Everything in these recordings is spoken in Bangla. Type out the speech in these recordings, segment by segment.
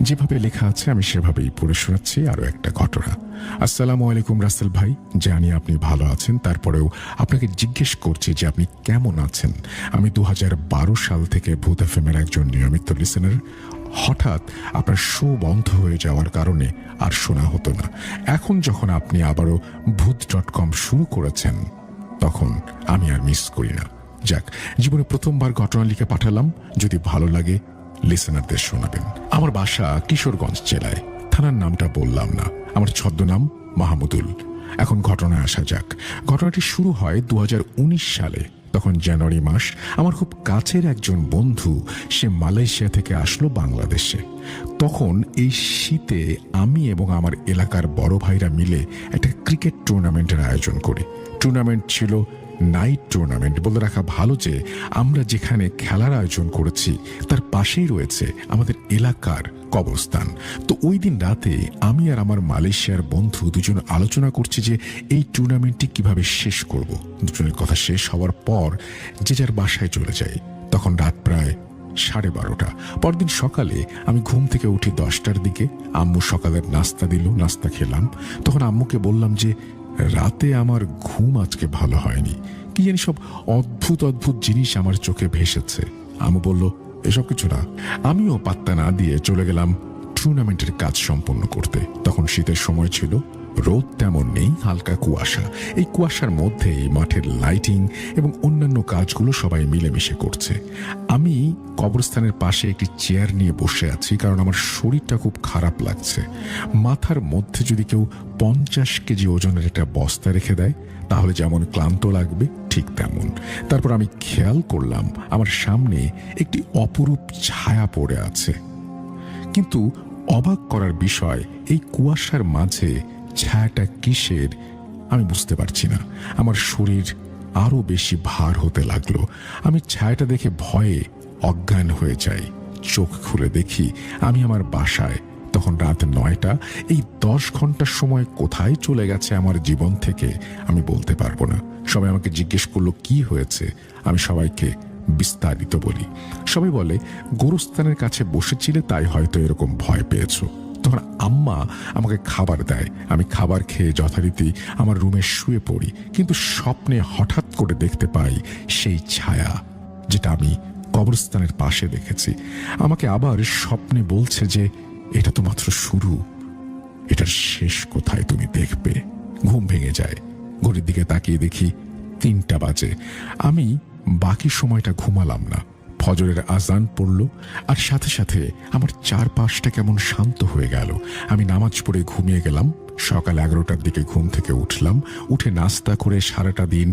যেভাবে লেখা আছে আমি সেভাবেই পড়ে শোনাচ্ছি আরো একটা ঘটনা। আসসালামু আলাইকুম রাসেল ভাই, জানি আপনি ভালো আছেন, তারপরেও আপনাকে জিজ্ঞেস করছি যে আপনি কেমন আছেন। আমি 2012 সাল থেকে ভূত এফএমের একজন নিয়মিত লিসেনার। হঠাৎ আপনার শো বন্ধ হয়ে যাওয়ার কারণে আর শোনা হতো না। এখন যখন আপনি আবারও ভূত.com শুরু করেছেন তখন আমি আর মিস করি না। যাক, জীবনে প্রথমবার ঘটনা লিখে পাঠালাম, যদি ভালো লাগে লিসেনারদের শোনাবেন। আমার বাসা কিশোরগঞ্জ জেলায়, থানার নামটা বললাম না। আমার ছদ্মনাম মাহমুদুল। এখন ঘটনায় আসা যাক। ঘটনাটি শুরু হয় 2019 সালে। তখন জানুয়ারি মাস। আমার খুব কাছের একজন বন্ধু, সে মালয়েশিয়া থেকে আসলো বাংলাদেশে। তখন এই শীতে আমি এবং আমার এলাকার বড় ভাইরা মিলে একটা ক্রিকেট টুর্নামেন্টের আয়োজন করি। টুর্নামেন্ট ছিল নাইট টুর্নামেন্ট। বলে রাখা ভালো যে আমরা যেখানে খেলার আয়োজন করেছি তার পাশেই রয়েছে আমাদের এলাকার কবরস্থান। তো ওই দিন রাতে আমি আর আমার মালয়েশিয়ার বন্ধু দুজন আলোচনা করছি যে এই টুর্নামেন্টটি কিভাবে শেষ করব। দুজনের কথা শেষ হওয়ার পর যে যার বাসায় চলে যাই। তখন রাত প্রায় 12:30। পরদিন সকালে আমি ঘুম থেকে উঠি 10টার দিকে। আম্মু সকালের নাস্তা দিল, নাস্তা খেলাম। তখন আম্মুকে বললাম যে রাতে আমার ঘুম আজকে ভালো হয়নি, কি জানি সব অদ্ভুত অদ্ভুত জিনিস আমার চোখে ভেসেছে। আম্মু বলল এসব কিছু না। আমিও পাত্তা না দিয়ে চলে গেলাম টুর্নামেন্টের কাজ সম্পন্ন করতে। তখন শীতের সময় ছিল, রোদ তেমন নেই, হালকা কুয়াশা। এই কুয়াশার মধ্যেই মাঠের লাইটিং এবং অন্যান্য কাজগুলো সবাই মিলেমিশে করছে। আমি কবরস্থানের পাশে একটি চেয়ার নিয়ে বসে আছি, কারণ আমার শরীরটা খুব খারাপ লাগছে। মাথার মধ্যে যদি কেউ 50 কেজি ওজনের একটা বস্তা রেখে দেয় তাহলে যেমন ক্লান্ত লাগবে ঠিক তেমন। তারপর আমি খেয়াল করলাম আমার সামনে একটি অপরূপ ছায়া পড়ে আছে। কিন্তু অবাক করার বিষয়, এই কুয়াশার মাঝে ছায়াটা কিসের আমি বুঝতে পারছি না। আমার শরীর আরো বেশি ভার হতে লাগলো। আমি ছায়াটা দেখে ভয়ে অজ্ঞান হয়ে যাই। চোখ খুলে দেখি আমি আমার বাসায়। তখন রাত 9টা। এই 10 ঘন্টার সময় কোথায় চলে গেছে আমার জীবন থেকে আমি বলতে পারবো না। সবাই আমাকে জিজ্ঞেস করলো কি হয়েছে। আমি সবাইকে বিস্তারিত বলি। সবাই বলে গোরস্থানের কাছে বসেছিলে তাই হয়তো এরকম ভয় পেয়েছো। তখন আম্মা আমাকে খাবার দেয়। আমি খাবার খেয়ে যথারীতি আমার রুমে শুয়ে পড়ি। কিন্তু স্বপ্নে হঠাৎ করে দেখতে পাই সেই ছায়া যেটা আমি কবরস্থানের পাশে দেখেছি। আমাকে আবার স্বপ্নে বলছে যে এটা তো মাত্র শুরু, এটার শেষ কোথায় তুমি দেখবে। ঘুম ভেঙে যায়। ঘড়ির দিকে তাকিয়ে দেখি 3টা বাজে। আমি বাকি সময়টা ঘুমালাম না। ফজরের আজান পড়ল আর সাথে সাথে আমার চারপাশটা কেমন শান্ত হয়ে গেল। আমি নামাজ পড়ে ঘুমিয়ে গেলাম। সকাল 11টার দিকে ঘুম থেকে উঠলাম। উঠে নাস্তা করে সারাটা দিন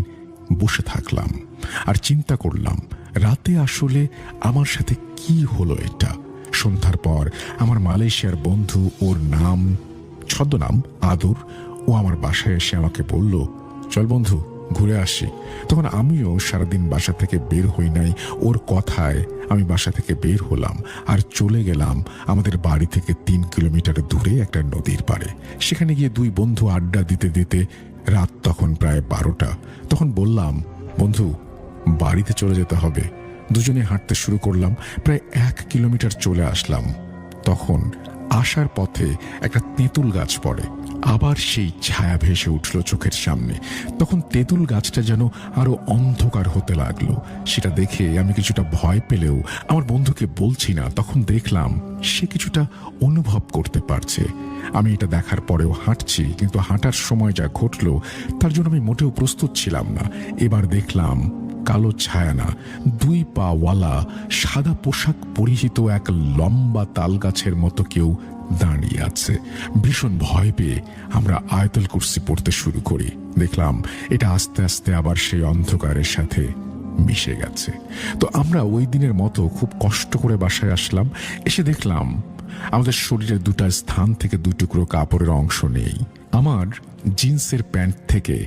বসে থাকলাম আর চিন্তা করলাম রাতে আসলে আমার সাথে কি হলো। এটা সন্ধ্যার পর আমার মালয়েশিয়ার বন্ধু, ওর নাম ছদ্মনাম আদর, ও আমার বাসায় এসে আমাকে বলল চল বন্ধু ঘুরে আসি। তখন আমিও সারাদিন বাসা থেকে বের হই নাই। ওর কথায় আমি বাসা থেকে বের হলাম আর চলে গেলাম আমাদের বাড়ি থেকে 3 কিলোমিটার দূরে একটা নদীর পাড়ে। সেখানে গিয়ে দুই বন্ধু আড্ডা দিতে দিতে রাত তখন প্রায় 12টা। তখন বললাম বন্ধু বাড়িতে চলে যেতে হবে। দুজনে হাঁটতে শুরু করলাম। প্রায় 1 কিলোমিটার চলে আসলাম। তখন আসার পথে একটা তেঁতুল গাছ পড়ে। আবার সেই ছায়া ভেসে উঠল চোখের সামনে। তখন তেঁতুল গাছটা যেন আরো অন্ধকার হতে লাগলো। সেটা দেখে আমি কিছুটা ভয় পেলেও আমার বন্ধুকে বলছি না। তখন দেখলাম সে কিছুটা অনুভব করতে পারছে। আমি এটা দেখার পরেও হাঁটছি, কিন্তু হাঁটার সময় যা ঘটলো তার জন্য আমি মোটেও প্রস্তুত ছিলাম না। এবার দেখলাম কালো ছায়া না, 2 পাওয়ালা সাদা পোশাক পরিহিত এক লম্বা তাল গাছের মতো কেউ দাঁড়িয়ে আছে। ভীষণ ভয় পেয়ে আমরা আয়াতুল কুরসি পড়তে শুরু করি। দেখলাম এটা আস্তে আস্তে আবার সেই অন্ধকারের সাথে মিশে গেছে। তো আমরা ওই দিনের মতো খুব কষ্ট করে বাসায় আসলাম। এসে দেখলাম আমাদের শরীরের 2টা স্থান থেকে 2 টুকরো কাপড়ের অংশ নেই। আমার জিন্সের প্যান্ট থেকে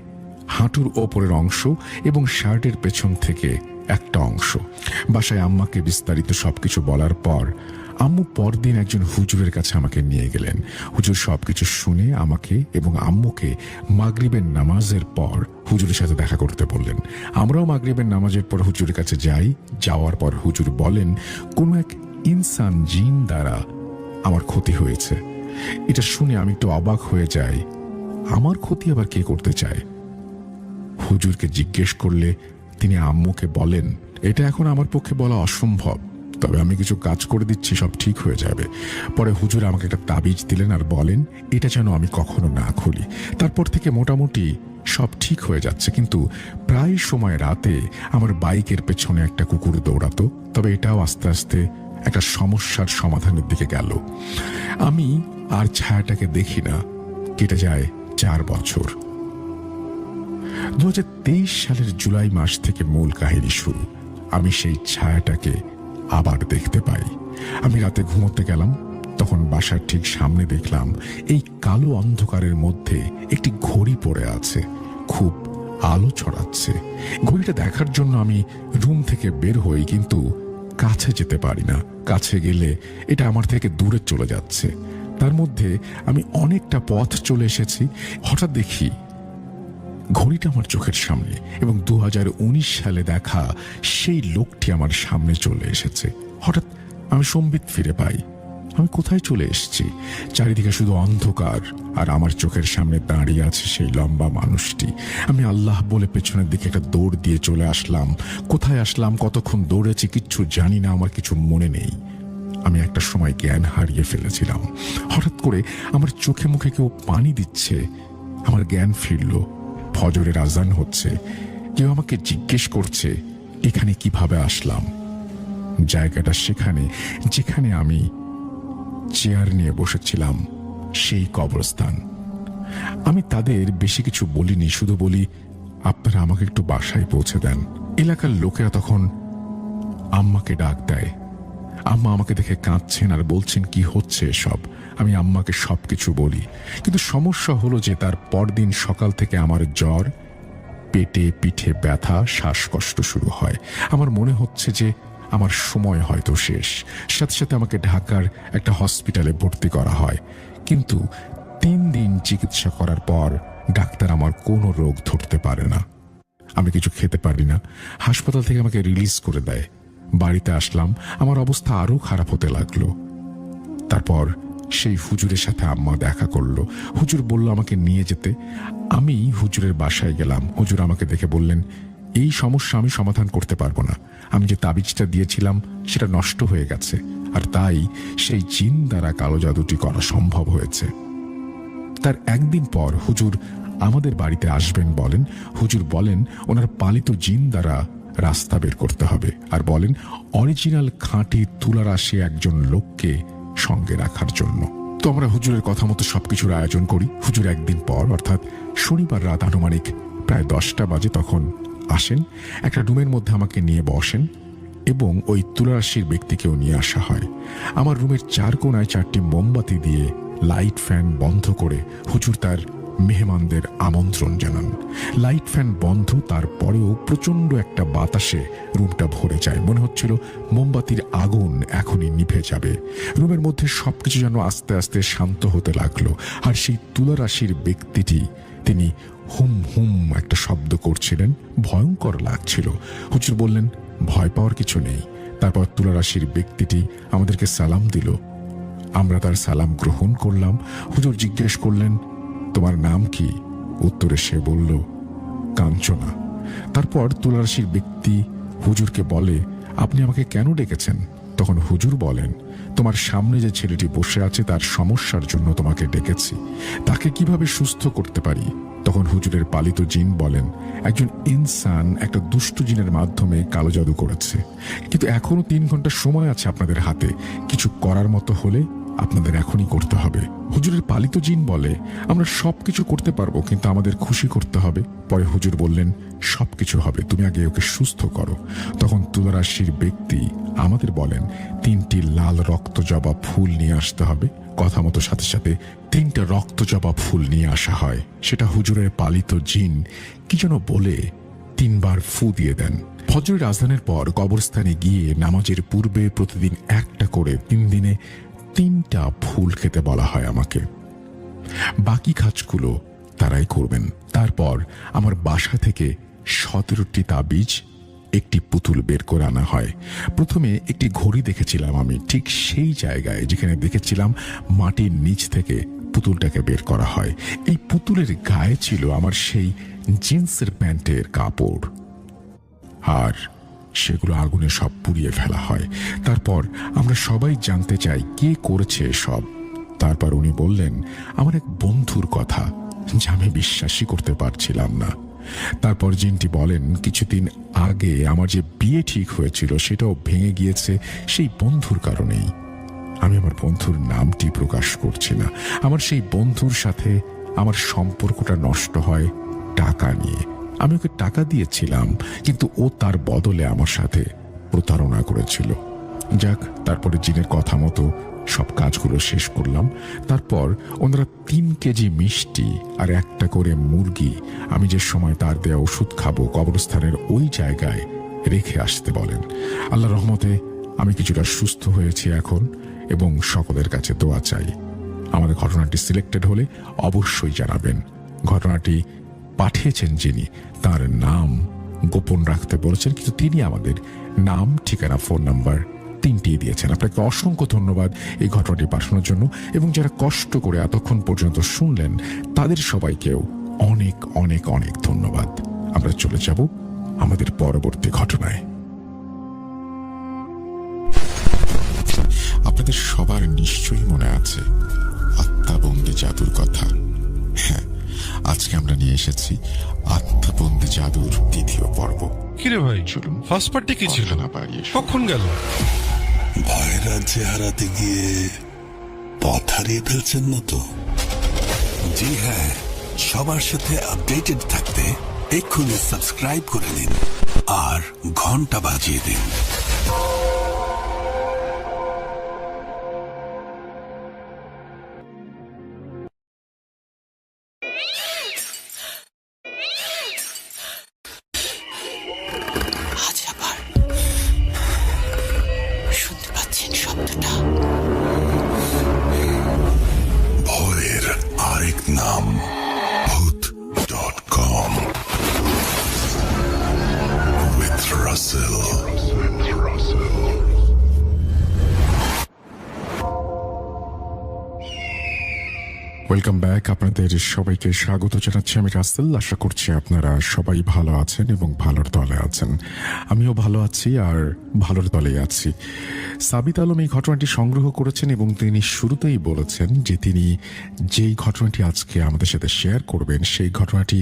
হাঁটুর ওপরের অংশ এবং শার্টের পেছন থেকে একটা অংশ। বাসায় আম্মাকে বিস্তারিত সবকিছু বলার পর আম্মু পরদিন একজন হুজুরের কাছে আমাকে নিয়ে গেলেন। হুজুর সবকিছু শুনে আমাকে এবং আম্মুকে মাগরিবের নামাজের পর হুজুরের সাথে দেখা করতে বললেন। আমরাও মাগরিবের নামাজের পর হুজুরের কাছে যাই। যাওয়ার পর হুজুর বলেন কোন এক ইনসান জিন দ্বারা আমার ক্ষতি হয়েছে। এটা শুনে আমি একটু অবাক হয়ে যাই। আমার ক্ষতি আবার কে করতে চায়? হুজুরকে জিজ্ঞেস করলে তিনি আম্মুকে বলেন, এটা এখন আমার পক্ষে বলা অসম্ভব, তবে আমি কিছু কাজ করে দিচ্ছি, সব ঠিক হয়ে যাবে। পরে হুজুর আমাকে একটা তাবিজ দিলেন আর বলেন এটা যেন আমি কখনো না খুলি। তারপর থেকে মোটামুটি সব ঠিক হয়ে যাচ্ছে, কিন্তু প্রায় সময় রাতে আমার বাইকের পেছনে একটা কুকুর দৌড়াতো। তবে এটাও আস্তে আস্তে একটা সমস্যার সমাধানের দিকে গেল। আমি আর ছায়াটাকে দেখি না। কেটে যায় 4 বছর। 2023 সালের জুলাই মাস থেকে মূল কাহিনী শুরু। আমি সেই ছায়াটাকে আবার দেখতে পাই। আমি রাতে ঘুমোতে গেলাম, তখন বাসার ঠিক সামনে দেখলাম এই কালো অন্ধকারের মধ্যে একটি ঘড়ি পড়ে আছে, খুব আলো ছড়াচ্ছে। ঘড়িটা দেখার জন্য আমি রুম থেকে বের হই, কিন্তু কাছে যেতে পারি না। কাছে গেলে এটা আমার থেকে দূরে চলে যাচ্ছে। তার মধ্যে আমি অনেকটা পথ চলে এসেছি। হঠাৎ দেখি ঘড়িটা আমার চোখের সামনে, এবং 2019 সালে দেখা সেই লোকটি আমার সামনে চলে এসেছে। হঠাৎ আমি সম্বিত ফিরে পাই। আমি কোথায় চলে এসেছি? চারিদিকে শুধু অন্ধকার, আর আমার চোখের সামনে দাঁড়িয়ে আছে সেই লম্বা মানুষটি। আমি আল্লাহ বলে পেছনের দিকে একটা দৌড় দিয়ে চলে আসলাম। কোথায় আসলাম, কতক্ষণ দৌড়েছি কিচ্ছু জানি না, আমার কিছু মনে নেই। আমি একটা সময় জ্ঞান হারিয়ে ফেলেছিলাম। হঠাৎ করে আমার চোখে মুখে কেউ পানি দিচ্ছে। আমার জ্ঞান ফিরল। ফজরের আজান হচ্ছে। কেউ আমাকে জিজ্ঞেস করছে এখানে কিভাবে আসলাম। জায়গাটা সেখানে যেখানে আমি চেয়ার নিয়ে বসেছিলাম, সেই কবরস্থান। আমি তাদের বেশি কিছু বলিনি, শুধু বলি আপনারা আমাকে একটু বাসায় পৌঁছে দেন। এলাকার লোকেরা তখন আম্মাকে ডাক দেয়। আম্মা আমাকে দেখে কাঁদছেন আর বলছেন কি হচ্ছে এসব। আমি আম্মাকে সবকিছু বলি, কিন্তু সমস্যা হলো যে তার পরদিন সকাল থেকে আমার জ্বর, পেটে পিঠে ব্যথা, শ্বাসকষ্ট শুরু হয়। আমার মনে হচ্ছে যে আমার সময় হয়তো শেষ। সাথে সাথে আমাকে ঢাকার একটা হসপিটালে ভর্তি করা হয়, কিন্তু 3 দিন চিকিৎসা করার পর ডাক্তার আমার কোনো রোগ ধরতে পারে না। আমি কিছু খেতে পারি না। হাসপাতাল থেকে আমাকে রিলিজ করে দেয়। বাড়িতে আসলাম, আমার অবস্থা আরো খারাপ হতে লাগলো। তারপর সেই হুজুরের সাথে আম্মা দেখা করলো। হুজুর বলল আমাকে নিয়ে যেতে। আমি হুজুরের বাসায় গেলাম। হুজুর আমাকে দেখে বললেন এই সমস্যা আমি সমাধান করতে পারবো না। আমি যে তাবিজটা দিয়েছিলাম সেটা নষ্ট হয়ে গেছে, আর তাই সেই জিন দ্বারা কালো জাদুটি করা সম্ভব হয়েছে। তার একদিন পর হুজুর আমাদের বাড়িতে আসবেন বলেন। হুজুর বলেন ওনার পালিত জিন দ্বারা রাস্তা বের করতে হবে, আর বলেন অরিজিনাল খাঁটি তুলারাশি একজন লোককে সঙ্গে রাখার জন্য। তো আমরা হুজুরের কথা মতো সবকিছুর আয়োজন করি। হুজুর একদিন পর অর্থাৎ শনিবার রাত আনুমানিক প্রায় 10টা বাজে তখন আসেন। একটা রুমের মধ্যে আমাকে নিয়ে বসেন এবং ওই তুলারাশির ব্যক্তিকেও নিয়ে আসা হয়। আমার রুমের 4 কোণায় 4টি মোমবাতি দিয়ে লাইট ফ্যান বন্ধ করে হুজুর তার মেহমানদের আমন্ত্রণ জানান। লাইট ফ্যান বন্ধ, তারপরেও প্রচন্ড একটা বাতাসে রুমটা ভরে যায়। মনে হচ্ছিল মোমবাতির আগুন এখনই নিভে যাবে। রুমের মধ্যে সবকিছু যেন আস্তে আস্তে শান্ত হতে লাগলো। আর সেই তুলারাশির ব্যক্তিটি তিনি হুম হুম একটা শব্দ করছিলেন, ভয়ঙ্কর লাগছিল। হুজুর বললেন ভয় পাওয়ার কিছু নেই। তারপর তুলারাশির ব্যক্তিটি আমাদেরকে সালাম দিল। আমরা তার সালাম গ্রহণ করলাম। হুজুর জিজ্ঞেস করলেন তোমার নাম কি? উত্তরে সে বলল কাঞ্চনা। তারপর তুলারাশির ব্যক্তি হুজুরকে বলে আপনি আমাকে কেন ডেকেছেন? তখন হুজুর বলেন তোমার সামনে যে ছেলেটি বসে আছে তার সমস্যার জন্য তোমাকে ডেকেছি, তাকে কিভাবে সুস্থ করতে পারি। তখন হুজুরের পালিত জিন বলেন একজন ইনসান একটা দুষ্ট জিনের মাধ্যমে কালো জাদু করেছে, কিন্তু এখনো 3 ঘন্টা সময় আছে আপনাদের হাতে। কিছু করার মতো হলে আপনাদের এখনই করতে হবে। হুজুরের পালিত জিন বলে আমরা সবকিছু করতে পারবো, কিন্তু আমাদের খুশি করতে হবে। পরে হুজুর বললেন সবকিছু হবে, তুমি আগে ওকে সুস্থ করো। তখন তুলারাশির ব্যক্তি আমাদের বলেন 3টি লাল রক্ত জবা ফুল নিয়ে আসতে হবে। কথা মতো সাথে সাথে 3টা রক্ত জবা ফুল নিয়ে আসা হয়। সেটা হুজুরের পালিত জিন কি যেন বলে 3 বার ফু দিয়ে দেন। ফজরের আজানের পর কবরস্থানে গিয়ে নামাজের পূর্বে প্রতিদিন একটা করে 3 দিনে 3টা ফুল খেতে বলা হয় আমাকে। বাকি কাজগুলো তারাই করবেন। তারপর আমার বাসা থেকে 17টি তাবিজ একটি পুতুল বের করে আনা হয়। প্রথমে একটি ঘড়ি দেখেছিলাম আমি ঠিক সেই জায়গায় যেখানে দেখেছিলাম মাটির নিচ থেকে পুতুলটাকে বের করা হয়। এই পুতুলের গায়ে ছিল আমার সেই জিন্সের প্যান্টের কাপড়, আর সেগুলো আগুনে সব পুড়িয়ে ফেলা হয়। তারপর আমরা সবাই জানতে চাই কে করেছে সব। তারপর উনি বললেন আমার এক বন্ধুর কথা, যা আমি বিশ্বাসই করতে পারছিলাম না। তারপর জিনটি বলেন কিছুদিন আগে আমার যে বিয়ে ঠিক হয়েছিল সেটাও ভেঙে গিয়েছে সেই বন্ধুর কারণেই। আমি আমার বন্ধুর নামটি প্রকাশ করছি না। আমার সেই বন্ধুর সাথে আমার সম্পর্কটা নষ্ট হয় টাকা নিয়ে। আমি ওকে টাকা দিয়েছিলাম, কিন্তু ও তার বদলে আমার সাথে প্রতারণা করেছিল। যাক, তারপরে জিনের কথা মতো সব কাজগুলো শেষ করলাম। তারপর ওনারা 3 কেজি মিষ্টি আর একটা করে মুরগি আমি যে সময় তার দেয়া ওষুধ খাবো কবরস্থানের ওই জায়গায় রেখে আসতে বলেন। আল্লাহ রহমতে আমি কিছুটা সুস্থ হয়েছি এখন এবং সকলের কাছে দোয়া চাই। আমাদের ঘটনাটি সিলেক্টেড হলে অবশ্যই জানাবেন। ঘটনাটি পাঠিয়েছেন যিনি, তার নাম গোপন রাখতে বলেছেন, কিন্তু তিনি আমাদের নাম, ঠিকানা, ফোন নাম্বার 3টি দিয়েছেন। আপনাকে অসংখ্য ধন্যবাদ এই ঘটনাটি পাঠানোর জন্য, এবং যারা কষ্ট করে এতক্ষণ পর্যন্ত শুনলেন তাদের সবাইকেও অনেক অনেক অনেক ধন্যবাদ। আমরা চলে যাব আমাদের পরবর্তী ঘটনায়। আপনাদের সবার নিশ্চয়ই মনে আছে আত্মাবন্দি জাদুর কথা। হ্যাঁ, আজকে আমরা নিয়ে এসেছি আত্মাবন্দি জাদুর 2য় পর্ব। কিরে ভাই, চলুন, ফার্স্ট পার্টি কি ছিল? না বাড়িয়ে কখন গেল? ভয়ের রাজ্যে হারাতে গিয়ে পথ হারিয়ে ফেলছেন না তো? জি হ্যাঁ, সবার সাথে আপডেটেড থাকতে এক্ষুনি সাবস্ক্রাইব করে দিন আর ঘন্টা বাজিয়ে দিন। আজ আবার শুনতে পাচ্ছেন শব্দটা? ভয়ের আরেক নাম ভূত.com with Russell. Welcome back. আপনাদের সবাইকে স্বাগত জানাচ্ছি আমি রাসেল। আশা করছি আপনারা সবাই ভালো আছেন এবং ভালোর দলে আছেন। আমিও ভালো আছি আর ভালোর দলেই আছি। সাবিত আলম এই ঘটনাটি সংগ্রহ করেছেন এবং তিনি শুরুতেই বলেছেন যে তিনি যেই ঘটনাটি আজকে আমাদের সাথে শেয়ার করবেন সেই ঘটনাটি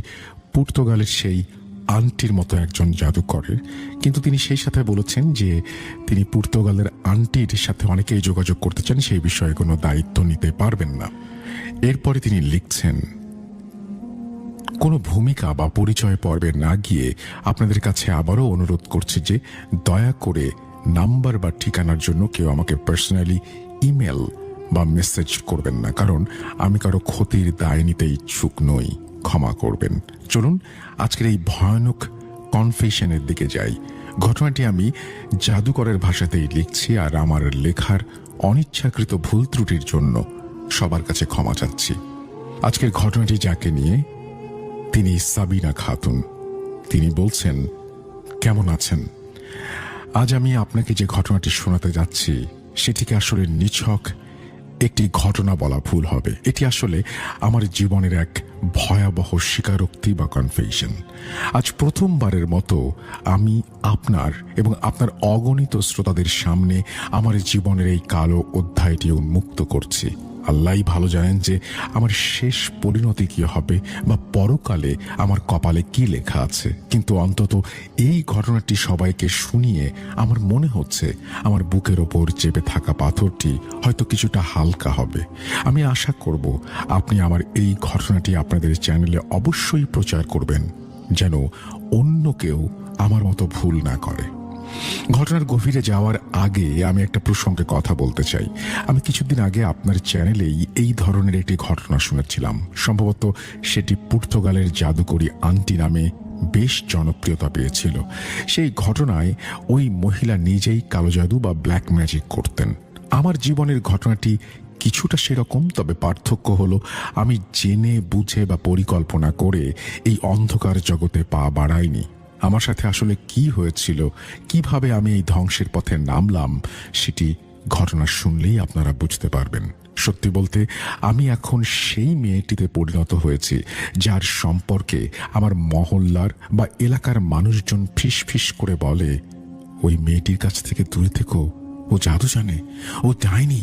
পর্তুগালের সেই আন্টির মতো একজন জাদুকরের, কিন্তু তিনি সেই সাথে বলেছেন যে তিনি পর্তুগালের আন্টির সাথে অনেকেই যোগাযোগ করতে চান, সেই বিষয়ে কোনো দায়িত্ব নিতে পারবেন না। এরপরে তিনি লিখছেন, কোনো ভূমিকা বা পরিচয় পর্বে না গিয়ে আপনাদের কাছে আবারও অনুরোধ করছি যে দয়া করে নাম্বার বা ঠিকানার জন্য কেউ আমাকে পার্সোনালি ইমেল বা মেসেজ করবেন না, কারণ আমি কারো ক্ষতির দায় নিতে ইচ্ছুক নই। ক্ষমা করবেন। চলুন আজকের এই ভয়ানক কনফেশনের দিকে যাই। ঘটনাটি আমি জাদুকরের ভাষাতেই লিখছি আর আমার লেখার অনিচ্ছাকৃত ভুল ত্রুটির জন্য সবার কাছে ক্ষমা চাচ্ছি। আজকের ঘটনাটি যাকে নিয়ে, তিনি সাবিনা খাতুন। তিনি বলছেন, কেমন আছেন? আজ আমি আপনাকে যে ঘটনাটি শোনাতে যাচ্ছি সেটিকে আসলে নিছক একটি ঘটনা বলা ভুল হবে। এটি আসলে আমার জীবনের এক ভয়াবহ স্বীকারোক্তি বা কনফেশন। আজ প্রথমবারের মতো আমি আপনার এবং আপনার অগণিত শ্রোতাদের সামনে আমার জীবনের এই কালো অধ্যায়টি উন্মুক্ত করছি। আল্লাহই ভালো জানেন যে আমার শেষ পরিণতি কি হবে বা পরকালে আমার কপালে কি লেখা আছে, কিন্তু অন্তত এই ঘটনাটি সবাইকে শুনিয়ে আমার মনে হচ্ছে আমার বুকের ওপর চেপে থাকা পাথরটি হয়তো কিছুটা হালকা হবে। আমি আশা করব আপনি আমার এই ঘটনাটি আপনাদের চ্যানেলে অবশ্যই প্রচার করবেন, যেন অন্য কেউ আমার মতো ভুল না করে। ঘটনার গভীরে যাওয়ার আগে আমি একটা প্রসঙ্গে কথা বলতে চাই। আমি কিছুদিন আগে আপনার চ্যানেলেই এই ধরনের একটি ঘটনা শুনেছিলাম। সম্ভবত সেটি পর্তুগালের জাদুকরি আন্টি নামে বেশ জনপ্রিয়তা পেয়েছিল। সেই ঘটনায় ওই মহিলা নিজেই কালো জাদু বা ব্ল্যাক ম্যাজিক করতেন। আমার জীবনের ঘটনাটি কিছুটা সেরকম, তবে পার্থক্য হলো আমি জেনে বুঝে বা পরিকল্পনা করে এই অন্ধকার জগতে পা বাড়াইনি। আমার সাথে আসলে কি হয়েছিল, কিভাবে আমি এই ধ্বংসের পথে নামলাম, সেটি ঘটনা শুনলেই আপনারা বুঝতে পারবেন। সত্যি বলতে আমি এখন সেই মেয়েটিতে পরিণত হয়েছি যার সম্পর্কে আমার মহল্লার বা এলাকার মানুষজন ফিস ফিস করে বলে, ওই মেয়েটির কাছ থেকে দূরে থেকো, ও জাদু জানে, ও যায়নি।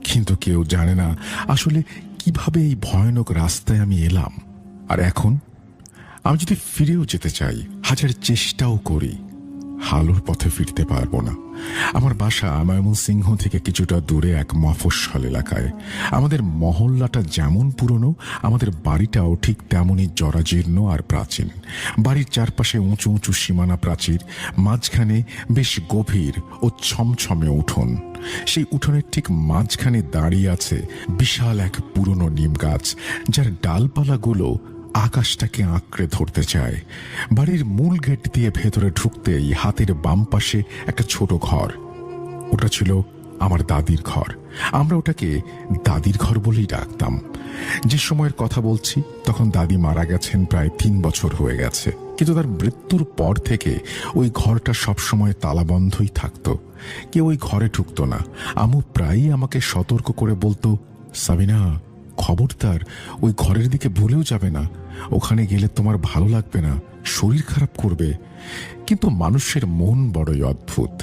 কিন্তু কেউ জানে না আসলে কিভাবে এই ভয়ানক রাস্তায় আমি এলাম। আর এখন আমি যদি ফিরেও যেতে চাই, হাজার চেষ্টাও করি, হালোর পথে ফিরতে পারবো না। আমার বাসা ময়মনসিংহ থেকে কিছুটা দূরে এক মফস্বল এলাকায়। আমাদের মহল্লাটা যেমন পুরনো, আমাদের বাড়িটাও ঠিক তেমনই জরাজীর্ণ আর প্রাচীন। বাড়ির চারপাশে উঁচু উঁচু সীমানা প্রাচীর, মাঝখানে বেশ গভীর ও ছমছমে উঠোন। সেই উঠোনের ঠিক মাঝখানে দাঁড়িয়ে আছে বিশাল এক পুরনো নিম গাছ, যার ডালপালাগুলো আকাশটাকে আঁকড়ে ধরতে চায়। বাড়ির মূল গেট দিয়ে ভেতরে ঢুকতেই হাতের বাম পাশে একটা ছোট ঘর। ওটা ছিল আমার দাদির ঘর। আমরা ওটাকে দাদির ঘর বলেই ডাকতাম। যে সময়ের কথা বলছি তখন দাদি মারা গেছেন প্রায় 3 বছর হয়ে গেছে, কিন্তু তার মৃত্যুর পর থেকে ওই ঘরটা সবসময় তালাবন্ধই থাকতো। কেউ ওই ঘরে ঢুকতো না। আম্মু প্রায়ই আমাকে সতর্ক করে বলতো, সাবিনা, খবরদার ওই ঘরের দিকে ভুলেও যাবে না, ওখানে গেলে তোমার ভালো লাগবে না, শরীর খারাপ করবে। কিন্তু মানুষের মন বড়ই অদ্ভুত।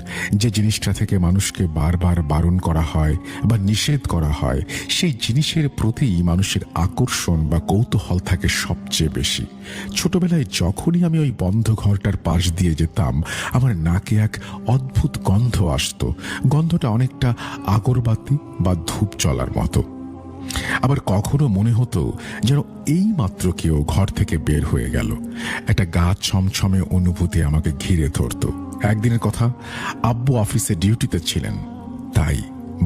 যে জিনিসটা থেকে মানুষকে বারবার বারণ করা হয় বা নিষেধ করা হয়, সেই জিনিসের প্রতি মানুষের আকর্ষণ বা কৌতূহল থাকে সবচেয়ে বেশি। ছোটবেলায় যখনই আমি ওই বন্ধ ঘরটার পাশ দিয়ে যেতাম, আমার নাকে এক অদ্ভুত গন্ধ আসতো। গন্ধটা অনেকটা আগরবাতি বা ধূপ জ্বলার মতো। আবার কখনো মনে হতো যেন এই মাত্র কেউ ঘর থেকে বের হয়ে গেল। একটা গা ছমছমে অনুভূতি আমাকে ঘিরে ধরত। একদিনের কথা, আব্বু অফিসে ডিউটিতে ছিলেন, তাই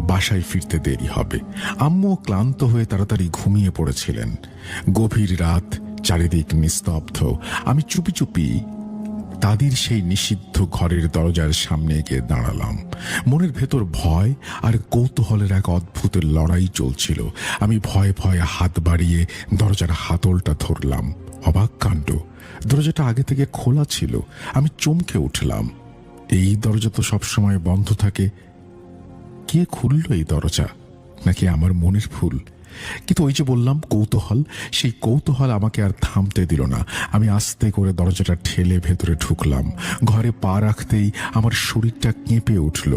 বাসায় ফিরতে দেরি হবে। আম্মুও ক্লান্ত হয়ে তাড়াতাড়ি ঘুমিয়ে পড়েছিলেন। গভীর রাত, চারিদিক নিস্তব্ধ। আমি চুপি চুপি দাদির সেই নিষিদ্ধ ঘরের দরজার সামনে গিয়ে দাঁড়ালাম। মনের ভেতর ভয় আর কৌতূহলের এক অদ্ভুত লড়াই চলছিল। আমি ভয়ে ভয়ে হাত বাড়িয়ে দরজার হাতলটা ধরলাম। অবাক কাণ্ড, দরজাটা আগে থেকে খোলা ছিল। আমি চমকে উঠলাম। এই দরজা তো সবসময় বন্ধ থাকে। কে খুলল এই দরজা? নাকি আমার মনের ভুল? কিন্তু ওই যে বললাম কৌতূহল, সেই কৌতূহল আমাকে আর থামতে দিল না। আমি আস্তে করে দরজাটা ঠেলে ভেতরে ঢুকলাম। ঘরে পা রাখতেই আমার শরীরটা কেঁপে উঠল।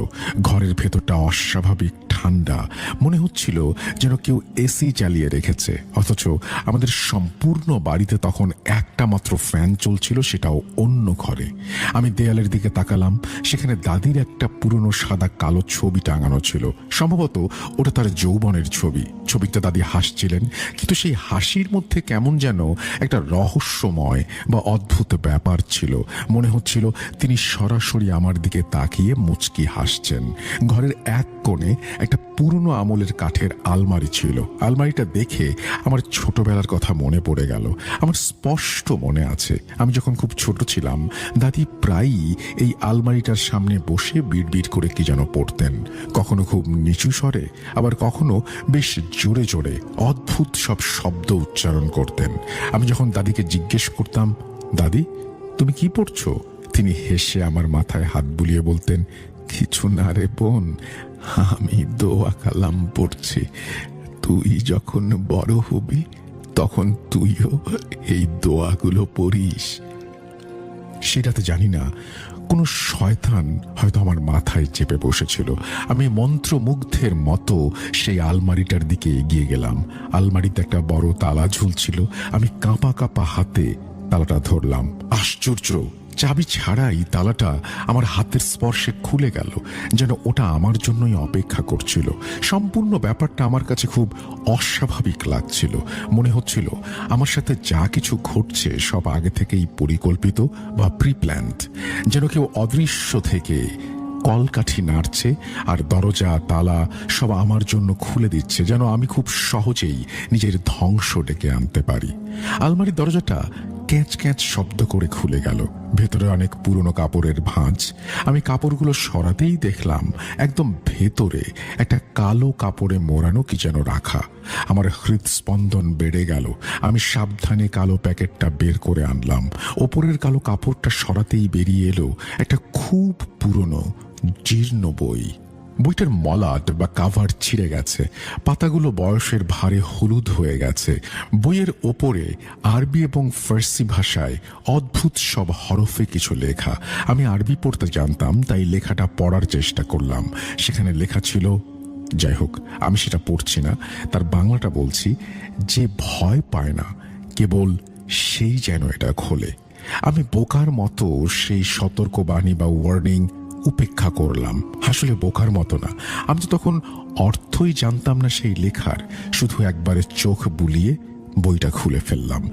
ঘরের ভেতরটা অস্বাভাবিক ঠান্ডা। মনে হচ্ছিল যেন কেউ এসি চালিয়ে রেখেছে, অথচ আমাদের সম্পূর্ণ বাড়িতে তখন একটা মাত্র ফ্যান চলছিল, সেটাও অন্য ঘরে। আমি দেয়ালের দিকে তাকালাম। সেখানে দাদির একটা পুরনো সাদা কালো ছবি টাঙানো ছিল। সম্ভবত ওটা তার যৌবনের ছবি। ছবিটা দাদি হাসছিলেন, কিন্তু সেই হাসির মধ্যে কেমন যেন একটা রহস্যময় বা অদ্ভুত ব্যাপার ছিল। মনে হচ্ছিল তিনি সরাসরি আমার দিকে তাকিয়ে মুচকি হাসছেন। ঘরের এক কোণে একটা পুরনো আমলের কাঠের আলমারি ছিল। আলমারিটা দেখে আমার ছোটবেলার কথা মনে পড়ে গেল। আমার স্পষ্ট মনে আছে, আমি যখন খুব ছোট ছিলাম, দাদি প্রায়ই এই আলমারিটার সামনে বসে বিড়বিড় করে কি যেন পড়তেন। কখনো খুব নিচু স্বরে, আবার কখনো বেশ জোরে জোরে অদ্ভুত সব শব্দ উচ্চারণ করতেন। আমি যখন দাদিকে জিজ্ঞেস করতাম, দাদি তুমি কি পড়ছো, তিনি হেসে আমার মাথায় হাত বুলিয়ে বলতেন, কিছু না রে বোন, আমি দোয়া কালাম পড়ছি। তুই যখন বড় হবি তখন তুইও এই দোয়াগুলো পড়িস। সেটাতে জানি না, কোনো শয়তান হয়তো আমার মাথায় চেপে বসেছিল। আমি মন্ত্রমুগ্ধের মতো সেই আলমারিটার দিকে এগিয়ে গেলাম। আলমারিতে একটা বড় তালা ঝুলছিল। আমি কাঁপা কাঁপা হাতে তালাটা ধরলাম। আশ্চর্য, চাবি ছাড়াই তালাটা আমার হাতের স্পর্শে খুলে গেল, যেন ওটা আমার জন্যই অপেক্ষা করছিল। সম্পূর্ণ ব্যাপারটা আমার কাছে খুব অস্বাভাবিক লাগছিল। মনে হচ্ছিল আমার সাথে যা কিছু ঘটছে সব আগে থেকেই পরিকল্পিত বা প্রিপ্ল্যান্ড। যেন কেউ অদৃশ্য থেকে কলকাঠি নাড়ছে আর দরজা তালা সব আমার জন্য খুলে দিচ্ছে, যেন আমি খুব সহজেই নিজের ধ্বংস ডেকে আনতে পারি। আলমারির দরজাটা ক্যাচ ক্যাচ শব্দ করে খুলে গেল। ভেতরে অনেক পুরনো কাপড়ের ভাঁজ। আমি কাপড়গুলো সরাতেই দেখলাম একদম ভেতরে একটা কালো কাপড়ে মোড়ানো কি যেন রাখা। আমার হৃদস্পন্দন বেড়ে গেল। আমি সাবধানে কালো প্যাকেটটা বের করে আনলাম। ওপরের কালো কাপড়টা সরাতেই বেরিয়ে এলো একটা খুব পুরনো জীর্ণ বই। বইটার মলাট বা কাভার ছিঁড়ে গেছে, পাতাগুলো বয়সের ভারে হলুদ হয়ে গেছে। বইয়ের ওপরে আরবি এবং ফার্সি ভাষায় অদ্ভুত সব হরফে কিছু লেখা। আমি আরবি পড়তে জানতাম, তাই লেখাটা পড়ার চেষ্টা করলাম। সেখানে লেখা ছিল, যাই হোক আমি সেটা পড়ছি না, তার বাংলাটা বলছি, যে ভয় পায় না কেবল সেই যেন এটা খোলে। আমি বোকার মতো সেই সতর্কবাণী বা ওয়ার্নিং উপেক্ষা করলাম। আসলে বোকার মতো না, আমি তো তখন অর্থই জানতাম না সেই লেখার। শুধু একবারে চোখ বুলিয়ে বইটা খুলে ফেললাম।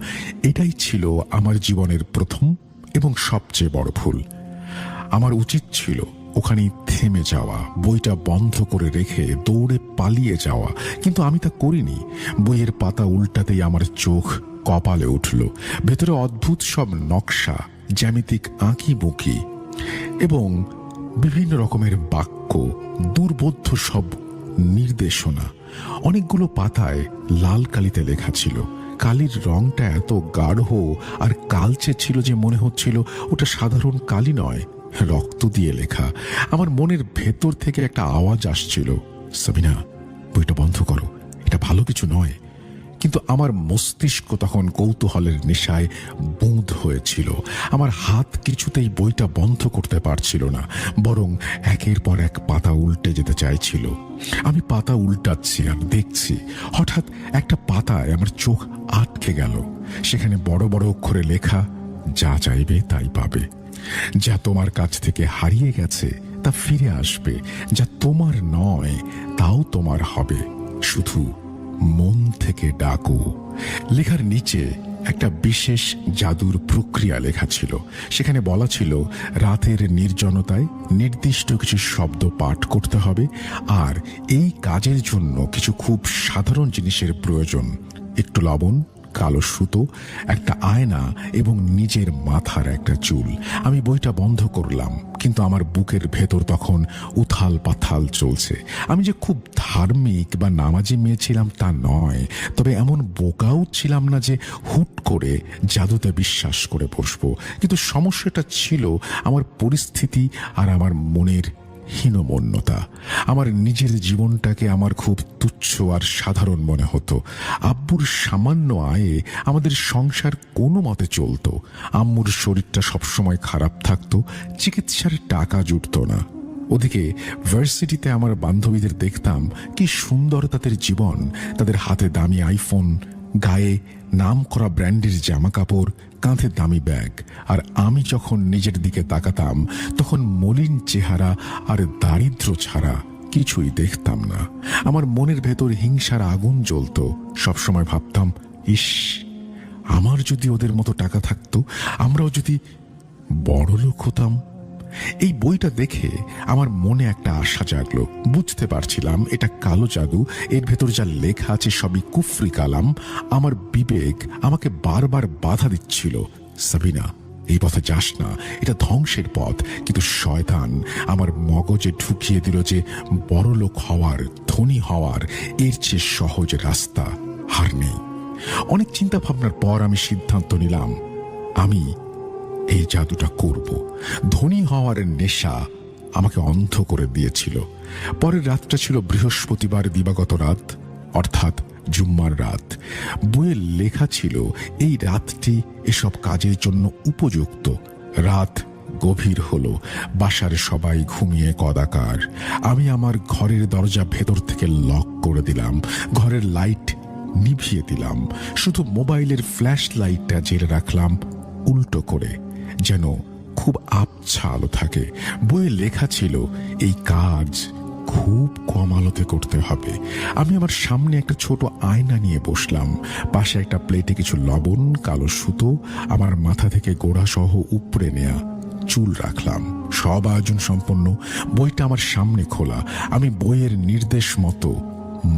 এটাই ছিল আমার জীবনের প্রথম এবং সবচেয়ে বড় ভুল। আমার উচিত ছিল ওখানেই থেমে যাওয়া, বইটা বন্ধ করে রেখে দৌড়ে পালিয়ে যাওয়া, কিন্তু আমি তা করিনি। বইয়ের পাতা উল্টাতেই আমার চোখ কপালে উঠল। ভেতরে অদ্ভুত সব নকশা, জ্যামিতিক আঁকি বুকি এবং বিভিন্ন রকমের বাক্য, দুর্বোধ্য সব নির্দেশনা। অনেকগুলো পাতায় লাল কালিতে লেখা ছিল। কালির রংটা এত গাঢ় আর কালচে ছিল যে মনে হচ্ছিল ওটা সাধারণ কালি নয়, রক্ত দিয়ে লেখা। আমার মনের ভেতর থেকে একটা আওয়াজ আসছিল, সাবিনা বইটা বন্ধ করো, এটা ভালো কিছু নয়। কিন্তু আমার মস্তিষ্ক তখন কৌতূহলের নেশায় বুঁদ হয়েছিল। আমার হাত কিছুতেই বইটা বন্ধ করতে পারছিল না, বরং একের পর এক পাতা উল্টে যেতে চাইছিল। আমি পাতা উল্টাচ্ছি আর দেখছি, হঠাৎ একটা পাতায় আমার চোখ আটকে গেল। সেখানে বড় বড় অক্ষরে লেখা, যা চাইবে তাই পাবে। যা তোমার কাছ থেকে হারিয়ে গেছে তা ফিরে আসবে, যা তোমার নয় তাও তোমার হবে, শুধু মন থেকে ডাকো। লেখার নিচে একটা বিশেষ জাদুর প্রক্রিয়া লেখা ছিল। সেখানে বলা ছিল, রাতের নির্জনতায় নির্দিষ্ট কিছু শব্দ পাঠ করতে হবে, আর এই কাজের জন্য কিছু খুব সাধারণ জিনিসের প্রয়োজন। একটু লবণ, কালো সুতো, একটা আয়না এবং নিজের মাথার একটা চুল। আমি বইটা বন্ধ করলাম, কিন্তু আমার বুকের ভেতর তখন উথাল পাথাল চলছে। আমি যে খুব ধার্মিক বা নামাজি মেয়ে ছিলাম তা নয়, তবে এমন বোকাও ছিলাম না যে হুট করে জাদুতে বিশ্বাস করে বসবো। কিন্তু সমস্যাটা ছিল আমার পরিস্থিতি আর আমার মনের হীনমন্যতা। আমার নিজের জীবনটাকে আমার খুব তুচ্ছ আর সাধারণ মনে হতো। আব্বুর সামান্য আয়ে আমাদের সংসার কোনো মতে চলত। আম্মুর শরীরটা সবসময় খারাপ থাকতো, চিকিৎসার টাকা জুটত না। ওদিকে ভার্সিটিতে আমার বান্ধবীদের দেখতাম কি সুন্দর তাদের জীবন, তাদের হাতে দামি আইফোন, গায়ে নাম করা ব্র্যান্ডের জামা কাপড়, কাঁধে দামি ব্যাগ। আর আমি যখন নিজের দিকে তাকাতাম তখন মলিন চেহারা আর দারিদ্র ছাড়া কিছুই দেখতাম না। আমার মনের ভেতর হিংসার আগুন জ্বলত। সবসময় ভাবতাম, ইস, আমার যদি ওদের মতো টাকা থাকতো, আমরাও যদি বড়লোক হতাম। এই বইটা দেখে আমার মনে একটা আশা জাগলো। বুঝতে পারছিলাম এটা কালো জাদু, এর ভেতর যা লেখা আছে সবই কুফরি কালাম। আমার বিবেক আমাকে বারবার বাধা দিচ্ছিল, সাবিনা এই পথে যাস না, এটা ধ্বংসের পথ। কিন্তু শয়তান আমার মগজে ঢুকিয়ে দিল যে বড়লোক হওয়ার, ধনী হওয়ার এর চেয়ে সহজ রাস্তা আর নেই। অনেক চিন্তা ভাবনার পর আমি সিদ্ধান্ত নিলাম, আমি এই জাদুটা করব। ধনী হওয়ার নেশা আমাকে অন্ধ করে দিয়েছিল। পরের রাতটা ছিল বৃহস্পতিবার দিবাগত রাত, অর্থাৎ জুম্মার রাত। বইয়ে লেখা ছিল এই রাতটি এসব কাজের জন্য উপযুক্ত। রাত গভীর হলো, বাসার সবাই ঘুমিয়ে কদাকার। আমি আমার ঘরের দরজা ভেতর থেকে লক করে দিলাম, ঘরের লাইট নিভিয়ে দিলাম, শুধু মোবাইলের ফ্ল্যাশ লাইটটা জেলে রাখলাম উল্টো করে, যেন খুব আবছা আলো থাকে। বইয়ে লেখা ছিল এই কাজ খুব কম আলোতে করতে হবে। আমি আমার সামনে একটা ছোট আয়না নিয়ে বসলাম, পাশে একটা প্লেটে কিছু লবণ, কালো সুতো, আমার মাথা থেকে গোড়া সহ উপড়ে নেয়া চুল রাখলাম। সব আয়োজন সম্পন্ন। বইটা আমার সামনে খোলা। আমি বইয়ের নির্দেশ মতো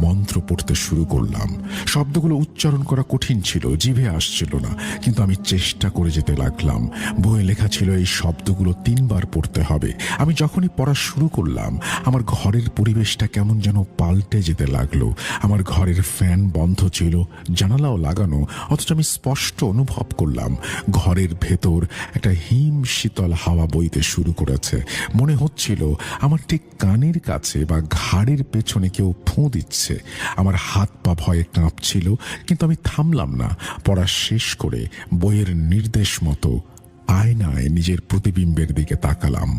মন্ত্র পড়তে শুরু করলাম। শব্দগুলো উচ্চারণ করা কঠিন ছিল, জিভে আসছিল না, কিন্তু আমি চেষ্টা করে যেতে লাগলাম। বইয়ে লেখা ছিল এই শব্দগুলো 3 বার পড়তে হবে। আমি যখনই পড়া শুরু করলাম, আমার ঘরের পরিবেশটা কেমন যেন পাল্টে যেতে লাগলো। আমার ঘরের ফ্যান বন্ধ ছিল, জানালাও লাগানো, অথচ আমি স্পষ্ট অনুভব করলাম ঘরের ভেতর একটা হিম শীতল হাওয়া বইতে শুরু করেছে। মনে হচ্ছিল আমার ঠিক কানের কাছে বা ঘাড়ের পেছনে কেউ ফোঁ দিচ্ছে। আমার হাত পা ভয়ে কাঁপছিল, কিন্তু আমি থামলাম না। পড়া শেষ করে বইয়ের নির্দেশ মতো আয়নায় নিজের প্রতিবিম্বের দিকে তাকালাম।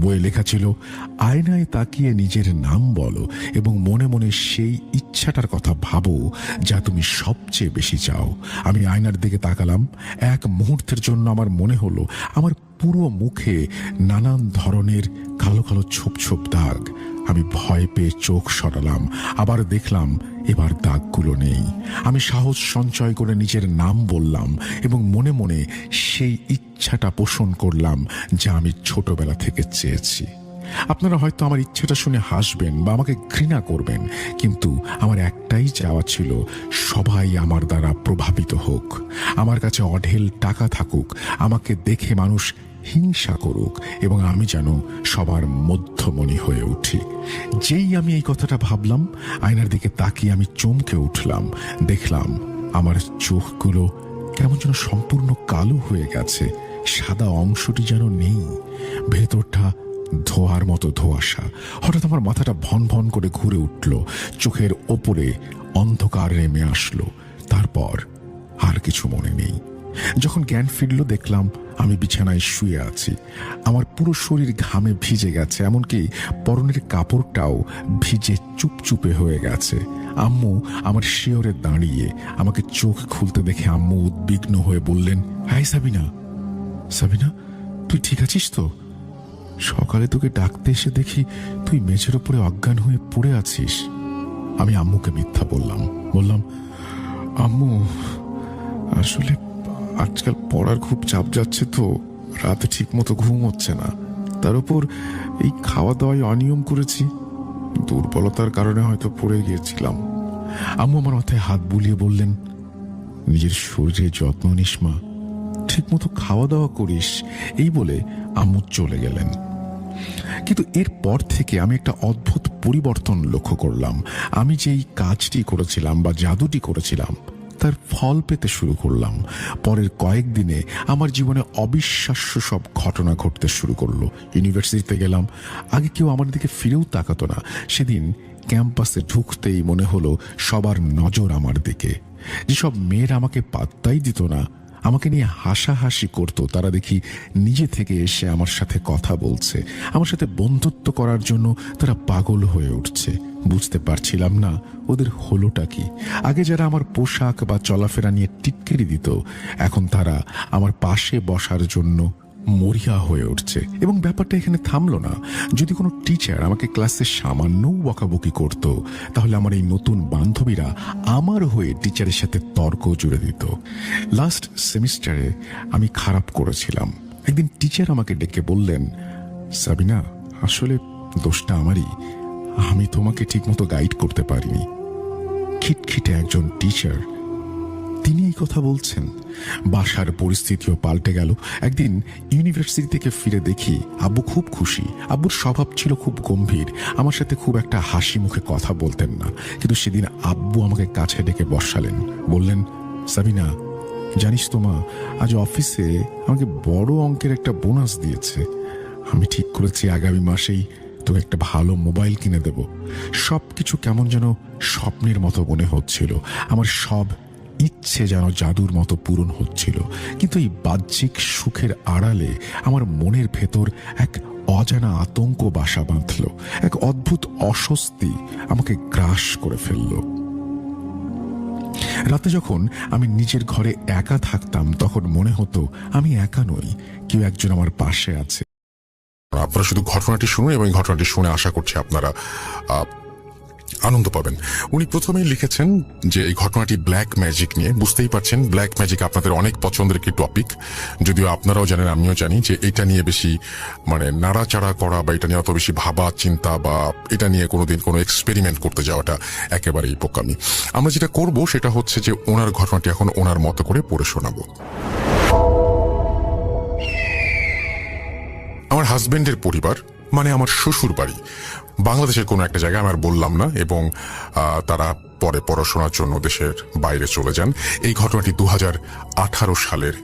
বইয়ে লেখা ছিল, আয়নায় তাকিয়ে নিজের নাম বলো এবং মনে মনে সেই ইচ্ছাটার কথা ভাবো যা তুমি সবচেয়ে বেশি চাও। আমি আয়নার দিকে তাকালাম। এক মুহূর্তের জন্য আমার মনে হলো আমার পুরো মুখে নানান ধরনের কালো কালো ছোপ ছোপ দাগ। আমি ভয় পেয়ে চোখ সরালাম, আবার দেখলাম এবার দাগগুলো নেই। আমি সাহস সঞ্চয় করে নিজের নাম বললাম এবং মনে মনে সেই ইচ্ছাটা পোষণ করলাম যা আমি ছোটবেলা থেকে চেয়েছি। আপনারা হয়তো আমার ইচ্ছাটা শুনে হাসবেন বা আমাকে ঘৃণা করবেন, কিন্তু আমার একটাই চাওয়া ছিল সবাই আমার দ্বারা প্রভাবিত হোক। আমার কাছে অঢেল টাকা থাকুক, আমাকে দেখে মানুষ হিংসা করুক এবং আমি যেন সবার মধ্যমণি হয়ে উঠি। যেই আমি এই কথাটা ভাবলাম, আয়নার দিকে তাকিয়ে আমি চমকে উঠলাম। দেখলাম আমার চোখগুলো কেমন যেন সম্পূর্ণ কালো হয়ে গেছে, সাদা অংশটি যেন নেই, ভেতরটা ধোয়ার মতো ধোঁয়াশা। হঠাৎ আমার মাথাটা ভন ভন করে ঘুরে উঠল, চোখের ওপরে অন্ধকার নেমে আসলো। তারপর আর কিছু মনে নেই। যখন জ্ঞান ফিরল, দেখলাম আমি বিছানায় শুয়ে আছি। আমার পুরো শরীর ঘামে ভিজে গেছে, এমনকি পরনের কাপড়টাও ভিজে চুপচুপে হয়ে গেছে। আম্মু আমার শিয়রে দাঁড়িয়ে আমাকে চোখ খুলতে দেখে আম্মু উদ্বিগ্ন হয়ে বললেন, হাই সাবিনা, সাবিনা তুই ঠিক আছিস তো? সকালে তোকে ডাকতে এসে দেখি তুই মেঝের উপরে অজ্ঞান হয়ে পড়ে আছিস। আমি আম্মুকে মিথ্যা বললাম, আম্মু আসলে আজকাল পড়ার খুব চাপ যাচ্ছে তো, রাতে ঠিক মতো ঘুম হচ্ছে না, তার উপর এই খাওয়া দাওয়ায় অনিয়ম করেছি, দুর্বলতার কারণে হয়তো পড়ে গিয়েছিলাম। আম্মু আমার মাথায় হাত বুলিয়ে বললেন, নিজের শরীরে যত্ন নিস মা, ঠিক মতো খাওয়া দাওয়া করিস। এই বলে আম্মু চলে গেলেন। কিন্তু এরপর থেকে আমি একটা অদ্ভুত পরিবর্তন লক্ষ্য করলাম। আমি যেই কাজটি করেছিলাম বা জাদুটি করেছিলাম তার ফল পেতে শুরু করলাম। পরের কয়েকদিনে আমার জীবনে অবিশ্বাস্য সব ঘটনা ঘটতে শুরু করলো। ইউনিভার্সিটিতে গেলাম, আগে কেউ আমার দিকে ফিরেও তাকাতো না। সেদিন ক্যাম্পাসে ঢুকতেই মনে হলো সবার নজর আমার দিকে। যেসব মেয়েরা আমাকে পাত্তাই দিত না, আমাকে নিয়ে হাসাহাসি করতো, তারা দেখি নিজে থেকে এসে আমার সাথে কথা বলছে, আমার সাথে বন্ধুত্ব করার জন্য তারা পাগল হয়ে উঠছে। বুঝতে পারছিলাম না ওদের হলোটা কি। আগে যারা আমার পোশাক বা চলাফেরা নিয়ে টিটকিরি দিত, এখন তারা আমার পাশে বসার জন্য মরিয়া হয়ে উঠছে। এবং ব্যাপারটা এখানে থামলো না। যদি কোনো টিচার আমাকে ক্লাসে সামান্যও বকাবকি করত, তাহলে আমার এই নতুন বান্ধবীরা আমার হয়ে টিচারের সাথে তর্ক জুড়ে দিত। লাস্ট সেমিস্টারে আমি খারাপ করেছিলাম। একদিন টিচার আমাকে ডেকে বললেন, সাবিনা আসলে দোষটা আমারই, আমি তোমাকে ঠিকমতো গাইড করতে পারিনি। খিটখিটে একজন টিচার, তিনি এই কথা বলছেন। বাসার পরিস্থিতিও পাল্টে গেল। একদিন ইউনিভার্সিটি থেকে ফিরে দেখি আব্বু খুব খুশি। আব্বুর স্বভাব ছিল খুব গম্ভীর, আমার সাথে খুব একটা হাসি মুখে কথা বলতেন না। কিন্তু সেদিন আব্বু আমাকে কাছে ডেকে বসালেন, বললেন, সাবিনা জানিস তো মা, আজ অফিসে আমাকে বড় অঙ্কের একটা বোনাস দিয়েছে। আমি ঠিক করেছি আগামী মাসেই তোকে একটা ভালো মোবাইল কিনে দেব। সবকিছু কেমন যেন স্বপ্নের মতো মনে হচ্ছিল। আমার সব ইচ্ছে যেন জাদুর মতো পূরণ হচ্ছিল। কিন্তু এই বাহ্যিক সুখের আড়ালে আমার মনের ভেতর এক অজানা আতঙ্ক বাসা বাঁধল। এক অদ্ভুত অস্বস্তি আমাকে গ্রাস করে ফেলল। রাতে যখন আমি নিজের ঘরে একা থাকতাম, তখন মনে হতো আমি একা নই, কেউ একজন আমার পাশে আছে। আপনারা শুধু ঘটনাটি শুনুন এবং ঘটনাটি শুনে আশা করছি আপনারা আনন্দ পাবেন। উনি প্রথমেই লিখেছেন যে এই ঘটনাটি ব্ল্যাক ম্যাজিক নিয়ে। বুঝতেই পারছেন ব্ল্যাক ম্যাজিক আপনাদের অনেক পছন্দের একটি টপিক, যদিও আপনারাও জানেন আমিও জানি যে এটা নিয়ে বেশি নাড়াচাড়া করা বা এটা নিয়ে অত বেশি ভাবা চিন্তা বা এটা নিয়ে কোনোদিন কোনো এক্সপেরিমেন্ট করতে যাওয়াটা একেবারেই বোকামি। আমরা যেটা করব সেটা হচ্ছে যে ওনার ঘটনাটি এখন ওনার মতো করে পড়ে শোনাবো। আমার হাজবেন্ডের পরিবার আমার শ্বশুর বাড়ি বাংলাদেশের কোনো একটা জায়গায়, আমার বললাম না, এবং তারা পরে পড়াশোনার জন্য দেশের বাইরে চলে যান। এই ঘটনাটি 2018 সালের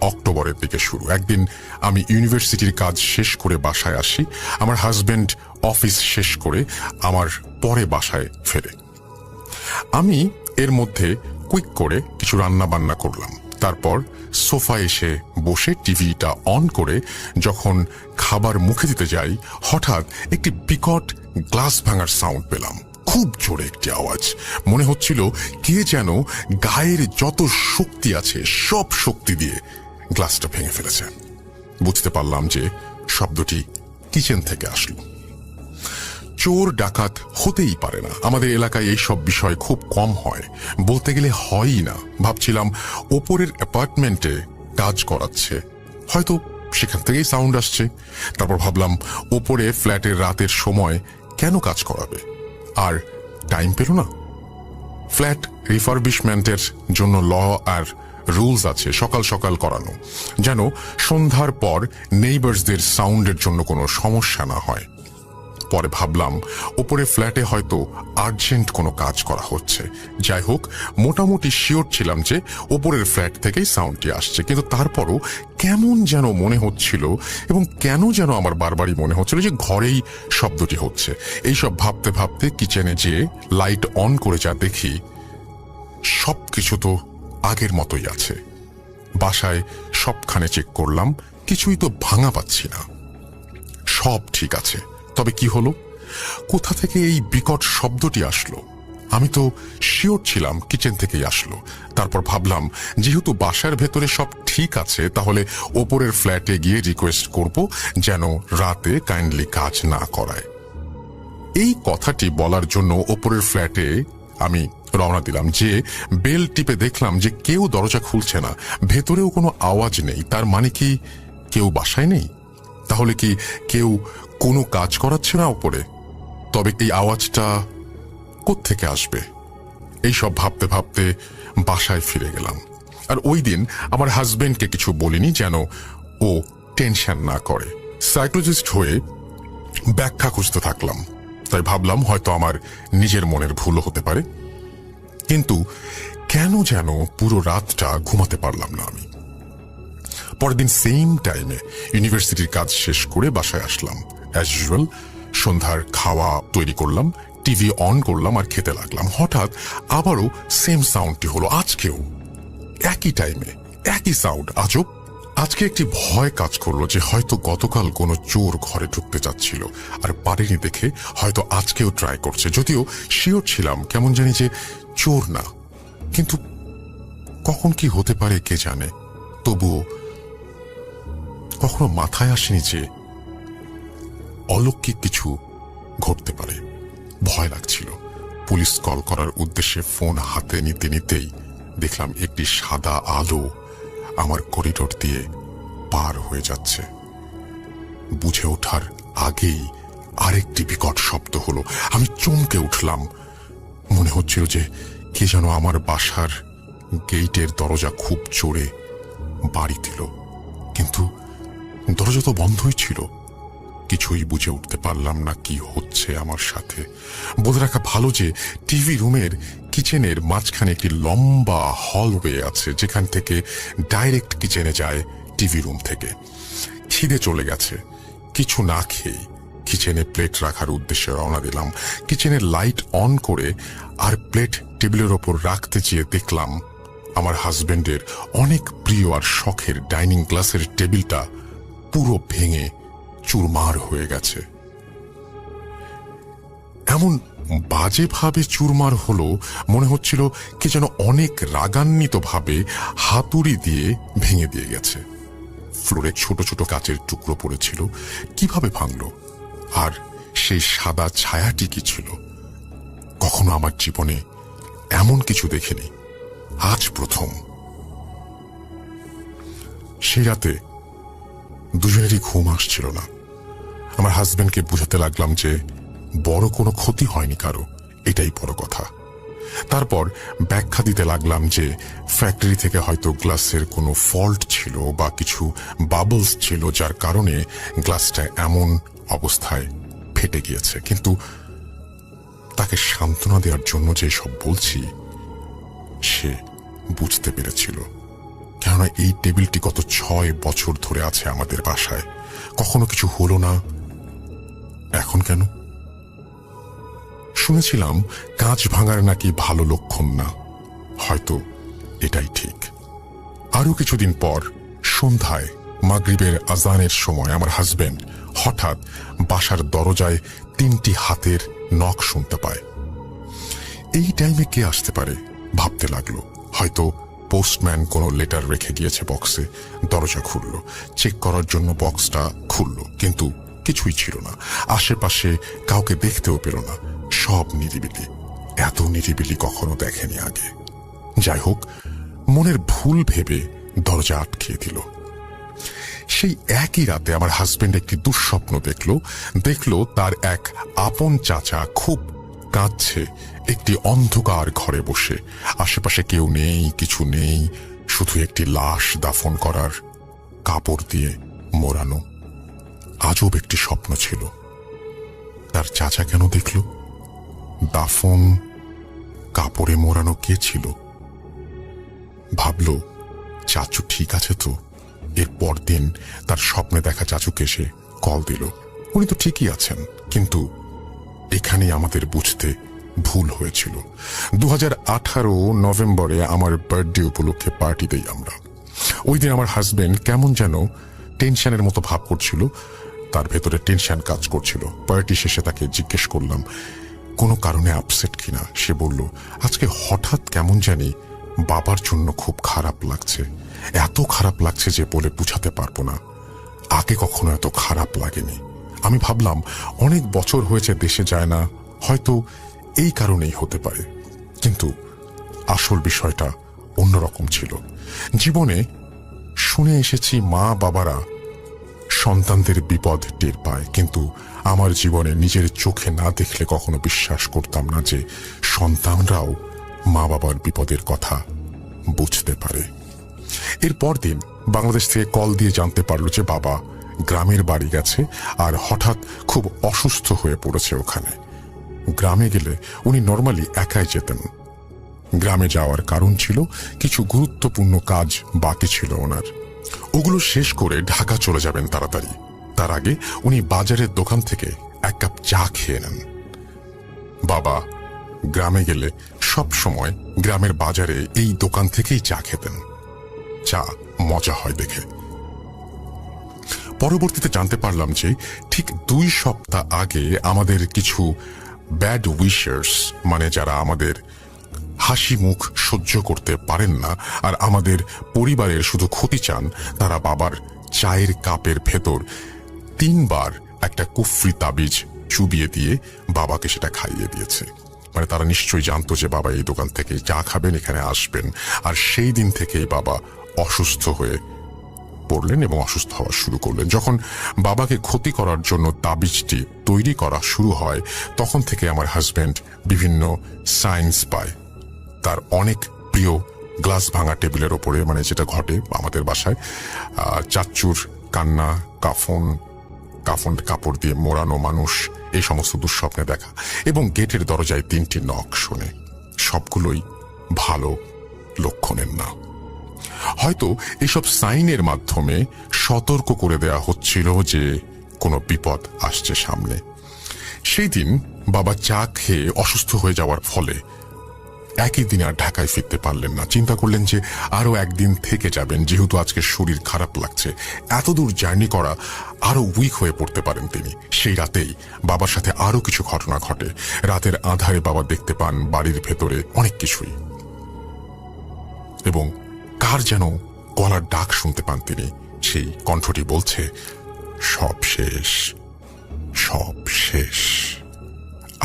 অক্টোবরের দিকে শুরু। একদিন আমি ইউনিভার্সিটির কাজ শেষ করে বাসায় আসি। আমার হাজবেন্ড অফিস শেষ করে আমার পরে বাসায় ফেরে। আমি এর মধ্যে কুইক করে কিছু রান্না বান্না করলাম। তারপর সোফায় এসে বসে টিভিটা অন করে যখন খাবার মুখে দিতে যাই, হঠাৎ একটি বিকট গ্লাস ভাঙার সাউন্ড পেলাম। খুব জোরে একটি আওয়াজ। মনে হচ্ছিল কে যেন গায়ের যত শক্তি আছে সব শক্তি দিয়ে গ্লাসটা ভেঙে ফেলেছে। বুঝতে পারলাম যে শব্দটি কিচেন থেকে আসলো। চোর ডাকাত হতেই পারে না, আমাদের এলাকায় এই সব বিষয় খুব কম হয়, বলতে গেলে হয়ই না। ভাবছিলাম ওপরের অ্যাপার্টমেন্টে কাজ করাচ্ছে, হয়তো সেখান থেকেই সাউন্ড আসছে। তারপর ভাবলাম ওপরে ফ্ল্যাটের রাতের সময় কেন কাজ করাবে, আর টাইম পেল না। ফ্ল্যাট রিফারবিশমেন্টের জন্য ল আর রুলস আছে সকাল সকাল করানো, যেন সন্ধ্যার পর নেইবার্সদের সাউন্ডের জন্য কোনো সমস্যা না হয়। পরে ভাবলাম ওপরে ফ্ল্যাটে হয়তো আর্জেন্ট কোনো কাজ করা হচ্ছে। যাই হোক, মোটামুটি শিওর ছিলাম যে ওপরের ফ্ল্যাট থেকেই সাউন্ডটি আসছে, কিন্তু তারপরও কেমন যেন মনে হচ্ছিল, এবং কেন যেন আমার বারবারই মনে হচ্ছিল যে ঘরেই শব্দটি হচ্ছে। এইসব ভাবতে ভাবতে কিচেনে যেয়ে লাইট অন করে যা দেখি, সবকিছু তো আগের মতোই আছে। বাসায় সবখানে চেক করলাম, কিছুই তো ভাঙা পাচ্ছি না, সব ঠিক আছে। তবে কি হলো, কোথা থেকে এই বিকট শব্দটি আসলো? আমি তো শিওর ছিলাম কিচেন থেকেই আসলো। তারপর ভাবলাম যেহেতু বাসার ভেতরে সব ঠিক আছে, তাহলে ওপরের ফ্ল্যাটে গিয়ে রিকোয়েস্ট করব যেন রাতে কাইন্ডলি কাজ না করায়। এই কথাটি বলার জন্য ওপরের ফ্ল্যাটে আমি রওনা দিলাম। যে বেল টিপে দেখলাম যে কেউ দরজা খুলছে না, ভেতরেও কোনো আওয়াজ নেই। তার মানে কি কেউ বাসায় নেই? তাহলে কি কেউ কোনো কাজ করাচ্ছে না উপরে? তবে এই আওয়াজটা কোত্থেকে আসবে? এইসব ভাবতে ভাবতে বাসায় ফিরে গেলাম। আর ওই দিন আমার হাজবেন্ডকে কিছু বলিনি, যেন ও টেনশন না করে। সাইকোলজিস্ট হয়ে ব্যাখ্যা খুঁজতে থাকলাম। তাই ভাবলাম হয়তো আমার নিজের মনের ভুলও হতে পারে, কিন্তু কেন যেন পুরো রাতটা ঘুমাতে পারলাম না আমি। পরের দিন সেম টাইমে ইউনিভার্সিটির কাজ শেষ করে বাসায় আসলাম। অ্যাজ ইউজুয়াল সন্ধ্যার খাওয়া তৈরি করলাম, টিভি অন করলাম আর খেতে লাগলাম। হঠাৎ আবারও সেম সাউন্ডটি হলো, আজকেও একই টাইমে একই সাউন্ড। আজব, আজকে একটি ভয় কাজ করলো যে হয়তো গতকাল কোনো চোর ঘরে ঢুকতে চাচ্ছিল আর পারেনি দেখে হয়তো আজকেও ট্রাই করছে। যদিও শিওর ছিলাম কেমন জানি যে চোর না, কিন্তু কখন কি হতে পারে কে জানে। তবুও কখনো মাথায় আসেনি যে অলৌকিক কিছু ঘটতে পারে। ভয় লাগছিল। পুলিশ কল করার উদ্দেশ্যে ফোন হাতে নিতে নিতেই দেখলাম একটি সাদা আলো আমার করিডোর দিয়ে পার হয়ে যাচ্ছে। বুঝে ওঠার আগেই আরেকটি বিকট শব্দ হলো। আমি চমকে উঠলাম। মনে হচ্ছিল যে কে যেন আমার বাসার গেইটের দরজা খুব জোরে বাড়ি দিল, কিন্তু দরজা তো বন্ধই ছিল। কিছুই বুঝে উঠতে পারলাম না কি হচ্ছে আমার সাথে। বলে রাখা ভালো যে টিভি রুমের কিচেনের মাঝখানে একটি লম্বা হলওয়ে আছে, যেখান থেকে ডাইরেক্ট কিচেনে যায় টিভি রুম থেকে। খিদে চলে গেছে। কিছু না খেয়ে কিচেনে প্লেট রাখার উদ্দেশ্যে রওনা দিলাম। কিচেনের লাইট অন করে আর প্লেট টেবিলের ওপর রাখতে চেয়ে দেখলাম আমার হাজবেন্ডের অনেক প্রিয় আর শখের ডাইনিং গ্লাসের টেবিলটা পুরো ভেঙে চুরমার হয়ে গেছে। এমন বাজেভাবে চুরমার হলো, মনে হচ্ছিল কে যেন অনেক রাগান্বিত ভাবে হাতুড়ি দিয়ে ভেঙে দিয়ে গেছে। ফ্লোরে ছোট ছোট কাচের টুকরো পড়েছিল। কিভাবে ভাঙল? আর সেই সাদা ছায়াটি কি ছিল? কখনো আমার জীবনে এমন কিছু দেখিনি, আজ প্রথম। সেই রাতে দুজনেরই ঘুম আসছিল না। আমার হাজবেন্ডকে বুঝাতে লাগলাম যে বড় কোনো ক্ষতি হয়নি কারো, এটাই বড় কথা। তারপর ব্যাখ্যা দিতে লাগলাম যে ফ্যাক্টরি থেকে হয়তো গ্লাসের কোনো ফল্ট ছিল বা কিছু বাবলস ছিল, যার কারণে গ্লাসটা এমন অবস্থায় ফেটে গিয়েছে। কিন্তু তাকে সান্ত্বনা দেওয়ার জন্য যে সব বলছি, সে বুঝতে পেরেছিল। কেননা এই টেবিলটি গত 6 বছর ধরে আছে আমাদের বাসায়, কখনো কিছু হলো না, এখন কেন? শুনেছিলাম কাঁচ ভাঙার নাকি ভালো লক্ষণ না, হয়তো এটাই ঠিক। আরো কিছুদিন পর সন্ধ্যায় মাগরিবের আজানের সময় আমার হাজবেন্ড হঠাৎ বাসার দরজায় 3টি হাতের নখ শুনতে পায়। এই টাইমে কে আসতে পারে ভাবতে লাগলো। হয়তো পোস্টম্যান কোনো লেটার রেখে গিয়েছে বক্সে। দরজা খুলল, চেক করার জন্য বক্সটা খুলল, কিন্তু কিছুই ছিল না। আশেপাশে কাউকে দেখতেও পেল না, সব নিরিবিলি। এত নিরিবিলি কখনো দেখেনি আগে। যাই হোক, মনের ভুল ভেবে দরজা আটকে দিল। সেই একই রাতে আমার হাজবেন্ড একটি দুঃস্বপ্ন দেখল তার এক আপন চাচা খুব কাঁদছে একটি অন্ধকার ঘরে বসে। আশেপাশে কেউ নেই, কিছু নেই, শুধু একটি লাশ দাফন করার কাপড় দিয়ে মোড়ানো। আজব একটি স্বপ্ন ছিল। তার চাচা কেন দেখল? দাফন কাপড়ে মোড়ানো কে ছিল? ভাবল চাচু ঠিক আছে তো। এর পরদিন তার স্বপ্নে দেখা চাচুকে সে কল দিল। উনি তো ঠিকই আছেন, কিন্তু এখানেই আমাদের বুঝতে ভুল হয়েছিল। 2018 নভেম্বরে আমার বার্থডে উপলক্ষে পার্টি দেই আমরা। ওই দিন আমার হাজবেন্ড কেমন যেন টেনশনের মতো ভাব করছিল, তার ভেতরে টেনশন কাজ করছিল। পার্টি শেষে তাকে জিজ্ঞেস করলাম কোনো কারণে আপসেট কিনা। সে বলল আজকে হঠাৎ কেমন জানি বাবার জন্য খুব খারাপ লাগছে। এত খারাপ লাগছে যে বলে বুঝাতে পারবো না, আগে কখনো এত খারাপ লাগেনি। আমি ভাবলাম অনেক বছর হয়েছে দেশে যায় না, হয়তো এই কারণেই হতে পারে। কিন্তু আসল বিষয়টা অন্যরকম ছিল। জীবনে শুনে এসেছি মা বাবারা সন্তানদের বিপদ টের পায়, কিন্তু আমার জীবনে নিজের চোখে না দেখলে কখনো বিশ্বাস করতাম না যে সন্তানরাও মা বাবার বিপদের কথা বুঝতে পারে। এর পরদিন বাংলাদেশ থেকে কল দিয়ে জানতে পারলো যে বাবা গ্রামের বাড়ি গেছে আর হঠাৎ খুব অসুস্থ হয়ে পড়েছে ওখানে। গ্রামে গেলে উনি নর্মালি একাই যেতেন। গ্রামে যাওয়ার কারণ ছিল কিছু গুরুত্বপূর্ণ কাজ বাকি ছিল ওনার, ওগুলো শেষ করে ঢাকা চলে যাবেন তাড়াতাড়ি। তার আগে উনি বাজারের দোকান থেকে 1 কাপ চা খেয়ে নেন। বাবা গ্রামে গেলে সব সময় গ্রামের বাজারে এই দোকান থেকেই চা খেতেন। চা মজা হয় দেখে। পরবর্তীতে জানতে পারলাম যে ঠিক 2 সপ্তাহ আগে আমাদের কিছু ব্যাড উইশার্স, মানে যারা আমাদের হাসি মুখ সহ্য করতে পারেন না আর আমাদের পরিবারের শুধু ক্ষতি চান, তারা বাবার চায়ের কাপের ভেতর 3 বার একটা কুফরি তাবিজ চুবিয়ে দিয়ে বাবাকে সেটা খাইয়ে দিয়েছে। মানে তারা নিশ্চয়ই জানতো যে বাবা এই দোকান থেকে চা খাবেন, এখানে আসবেন। আর সেই দিন থেকেই বাবা অসুস্থ হয়ে পড়লেন এবং অসুস্থ হওয়া শুরু করলেন। যখন বাবাকে ক্ষতি করার জন্য তাবিজটি তৈরি করা শুরু হয়, তখন থেকে আমার হাজবেন্ড বিভিন্ন সাইন্স পায়। তার অনেক প্রিয় গ্লাস ভাঙা টেবিলের ওপরে, মানে যেটা ঘটে আমাদের বাসায়, চাচ্চুর কান্না, কাফন কাপড় দিয়ে মোড়ানো মানুষ, এই সমস্ত দুঃস্বপ্নে দেখা, এবং গেটের দরজায় 3টি নখ শোনে। সবগুলোই ভালো লক্ষণের না। হয়তো এসব সাইনের মাধ্যমে সতর্ক করে দেয়া হচ্ছিল যে কোনো বিপদ আসছে সামনে। সেই দিন বাবা চা খেয়ে অসুস্থ হয়ে যাওয়ার ফলে একই দিন আর ঢাকায় ফিরতে পারলেন না। চিন্তা করলেন যে আরো একদিন থেকে যাবেন, যেহেতু আজকে শরীর খারাপ লাগছে। এত দূর জার্নি করা, আরো উইক হয়ে পড়তে পারেন তিনি। সেই রাতেই বাবার সাথে আরো কিছু ঘটনা ঘটে। রাতের আঁধারে বাবা দেখতে পান বাড়ির ভেতরে অনেক কিছুই, এবং কার যেন গলার ডাক শুনতে পান তিনি। সেই কণ্ঠটি বলছে, সব শেষ, সব শেষ।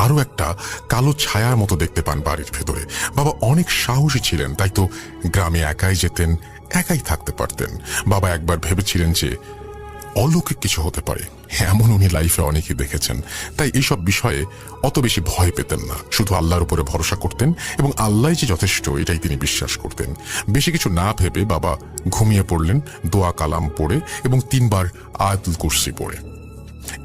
আরো একটা কালো ছায়ার মতো দেখতে পান বাড়ির ভেতরে। বাবা অনেক সাহসী ছিলেন, তাই তো গ্রামে একাই যেতেন, একাই থাকতে পারতেন। বাবা একবার ভেবেছিলেন যে অলৌকিক কিছু হতে পারে, এমন উনি লাইফে অনেকেই দেখেছেন। তাই এইসব বিষয়ে অত বেশি ভয় পেতেন না, শুধু আল্লাহর উপরে ভরসা করতেন এবং আল্লাহ যে যথেষ্ট এটাই তিনি বিশ্বাস করতেন। বেশি কিছু না ভেবে বাবা ঘুমিয়ে পড়লেন দোয়া কালাম পড়ে এবং 3 বার আয়াতুল কুরসি পড়ে।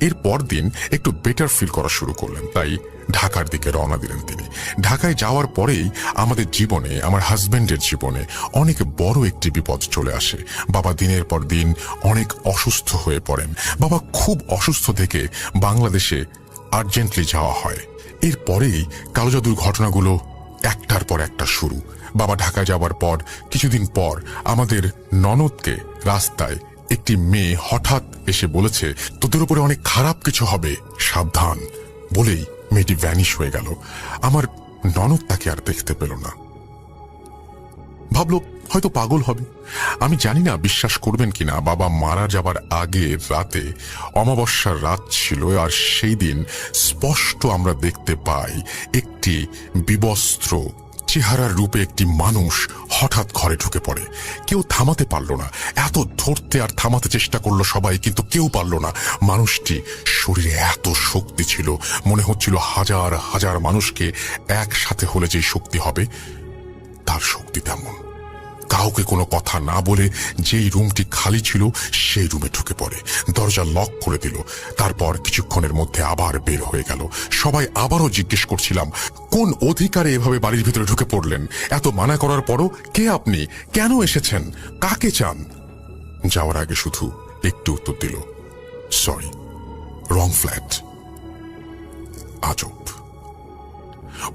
এর পর দিন একটু বেটার ফিল করা শুরু করলেন, তাই ঢাকার দিকে রওনা দিলেন তিনি। ঢাকায় যাওয়ার পরেই আমাদের জীবনে, আমার হাজবেন্ডের জীবনে অনেক বড় একটি বিপদ চলে আসে। বাবা দিনের পর দিন অনেক অসুস্থ হয়ে পড়েন। বাবা খুব অসুস্থ থেকে বাংলাদেশে আর্জেন্টলি যাওয়া হয়। এরপরেই কালো জাদুর ঘটনাগুলো একটার পর একটা শুরু। বাবা ঢাকায় যাওয়ার পর কিছুদিন পর আমাদের ননদকে রাস্তায় একটি মেয়ে হঠাৎ এসে বলেছে, তোদের উপরে অনেক খারাপ কিছু হবে, সাবধান। বলেই মেয়েটি ভ্যানিশ হয়ে গেল। আমার ননদ তাকে আর দেখতে পেল না। ভাবলো হয়তো পাগল হবে। আমি জানি না বিশ্বাস করবেন কিনা, বাবা মারা যাবার আগে রাতে অমাবস্যার রাত ছিল, আর সেই দিন স্পষ্ট আমরা দেখতে পাই একটি বিবস্ত্র চেহারার রূপে একটি মানুষ হঠাৎ ঘরে ঢুকে পড়ে। কেউ থামাতে পারল না, এত ধরতে আর থামাতে চেষ্টা করলো সবাই, কিন্তু কেউ পারল না। মানুষটি শরীরে এত শক্তি ছিল, মনে হচ্ছিল হাজার হাজার মানুষকে একসাথে হলে যে শক্তি হবে তার শক্তি তেমন। কাউকে কোনো কথা না বলে যেই রুমটি খালি ছিল সেই রুমে ঢুকে পড়ে, দরজা লক করে দিল। তারপর কিছুক্ষণের মধ্যে আবার বের হয়ে গেল। সবাই আবারও জিজ্ঞেস করছিলাম, কোন অধিকারে এভাবে বাড়ির ভিতরে ঢুকে পড়লেন? এত মানা করার পরও কে আপনি? কেন এসেছেন? কাকে চান? যাওয়ার আগে শুধু একটু উত্তর দিল, সরি, রং ফ্ল্যাট। আজব।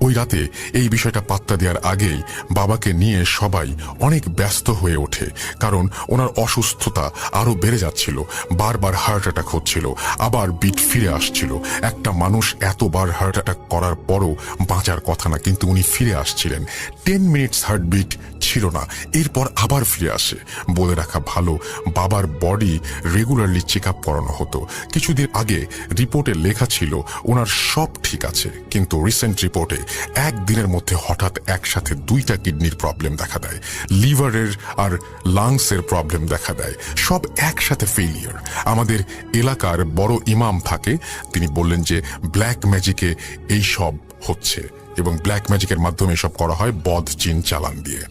ওই রাতে এই বিষয়টা পাত্তা দেওয়ার আগেই বাবাকে নিয়ে সবাই অনেক ব্যস্ত হয়ে ওঠে, কারণ ওনার অসুস্থতা আরো বেড়ে যাচ্ছিল। বারবার হার্ট অ্যাটাক হচ্ছিল, আবার বিট ফিরে আসছিল। একটা মানুষ এতবার হার্ট অ্যাটাক করার পরও বাঁচার কথা না, কিন্তু উনি ফিরে আসছিলেন। 10 মিনিটস হার্টবিট ছিল না, এরপর আবার ফিরে আসে। বলে রাখা ভালো, বাবার বডি রেগুলারলি চেক আপ করানো হতো। কিছুদিন আগে রিপোর্টে লেখা ছিল ওনার সব ঠিক আছে, কিন্তু রিসেন্ট রিপোর্টে একদিনের মধ্যে হঠাৎ একসাথে 2টা কিডনির প্রবলেম দেখা দেয়, লিভারের আর লাংসের প্রবলেম দেখা দেয়, সব একসাথে ফেলিয়ার। আমাদের এলাকার বড় ইমাম থাকে, তিনি বললেন যে ব্ল্যাক ম্যাজিকে এই সব হচ্ছে এবং ব্ল্যাক ম্যাজিকের মাধ্যমে এসব করা হয় বদ জিন চালান দিয়ে।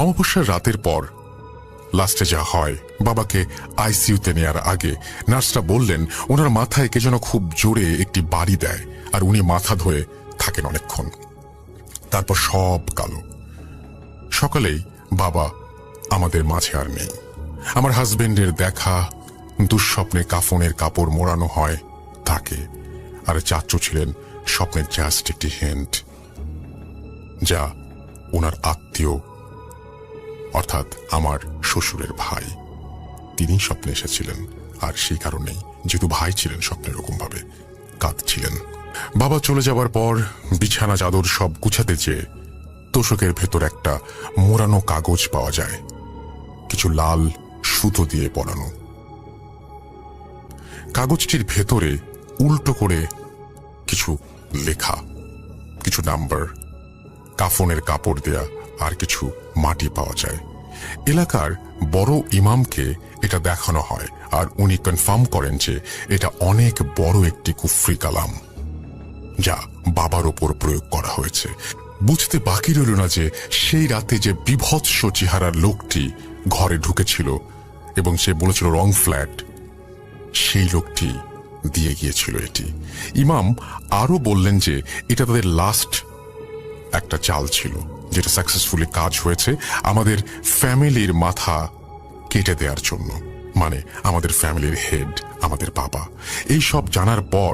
অমাবস্যার রাতের পর লাস্টে যা হয়, বাবাকে আইসিইউতে নেওয়ার আগে নার্সরা বললেন ওনার মাথায় কে যেন খুব জোরে একটি বাড়ি দেয়, আর উনি মাথা ধরে থাকেন অনেকক্ষণ। তারপর সব কালো। সকালেই বাবা আমাদের মাঝে আর নেই। আমার হাজবেন্ডের দেখা দুঃস্বপ্নে কাফনের কাপড় মোড়ানো হয় তাকে, আর চাচু ছিলেন স্বপ্নের জাস্ট একটি হিন্ট, যা ওনার আত্মীয় অর্থাৎ আমার শ্বশুরের ভাই, তিনি স্বপ্নে এসেছিলেন। আর সেই কারণেই, যেহেতু ভাই ছিলেন, স্বপ্নে এরকম ভাবে কাঁদছিলেন। বাবা চলে যাবার পর বিছানা চাদর সব গুছাতে চেয়ে তোষকের ভেতর একটা মোড়ানো কাগজ পাওয়া যায়, কিছু লাল সুতো দিয়ে পরানো। কাগজটির ভেতরে উল্টো করে কিছু লেখা, কিছু নাম্বার, কাফনের কাপড় দেয়া আর কিছু মাটি পাওয়া যায়। এলাকার বড় ইমামকে এটা দেখানো হয়, আর উনি কনফার্ম করেন যে এটা অনেক বড় একটি কুফরি কালাম, যা বাবার ওপর প্রয়োগ করা হয়েছে। বুঝতে বাকি রইল না যে সেই রাতে যে বিভৎস চেহারার লোকটি ঘরে ঢুকেছিল এবং সে বলেছিল রং ফ্ল্যাট, সেই লোকটি দিয়ে গিয়েছিল এটি। ইমাম আরো বললেন যে এটা তাদের লাস্ট একটা চাল ছিল, যেটা সাকসেসফুলি কাজ হয়েছে আমাদের ফ্যামিলির মাথা কেটে দেওয়ার জন্য, মানে আমাদের ফ্যামিলির হেড আমাদের বাবা। এই সব জানার পর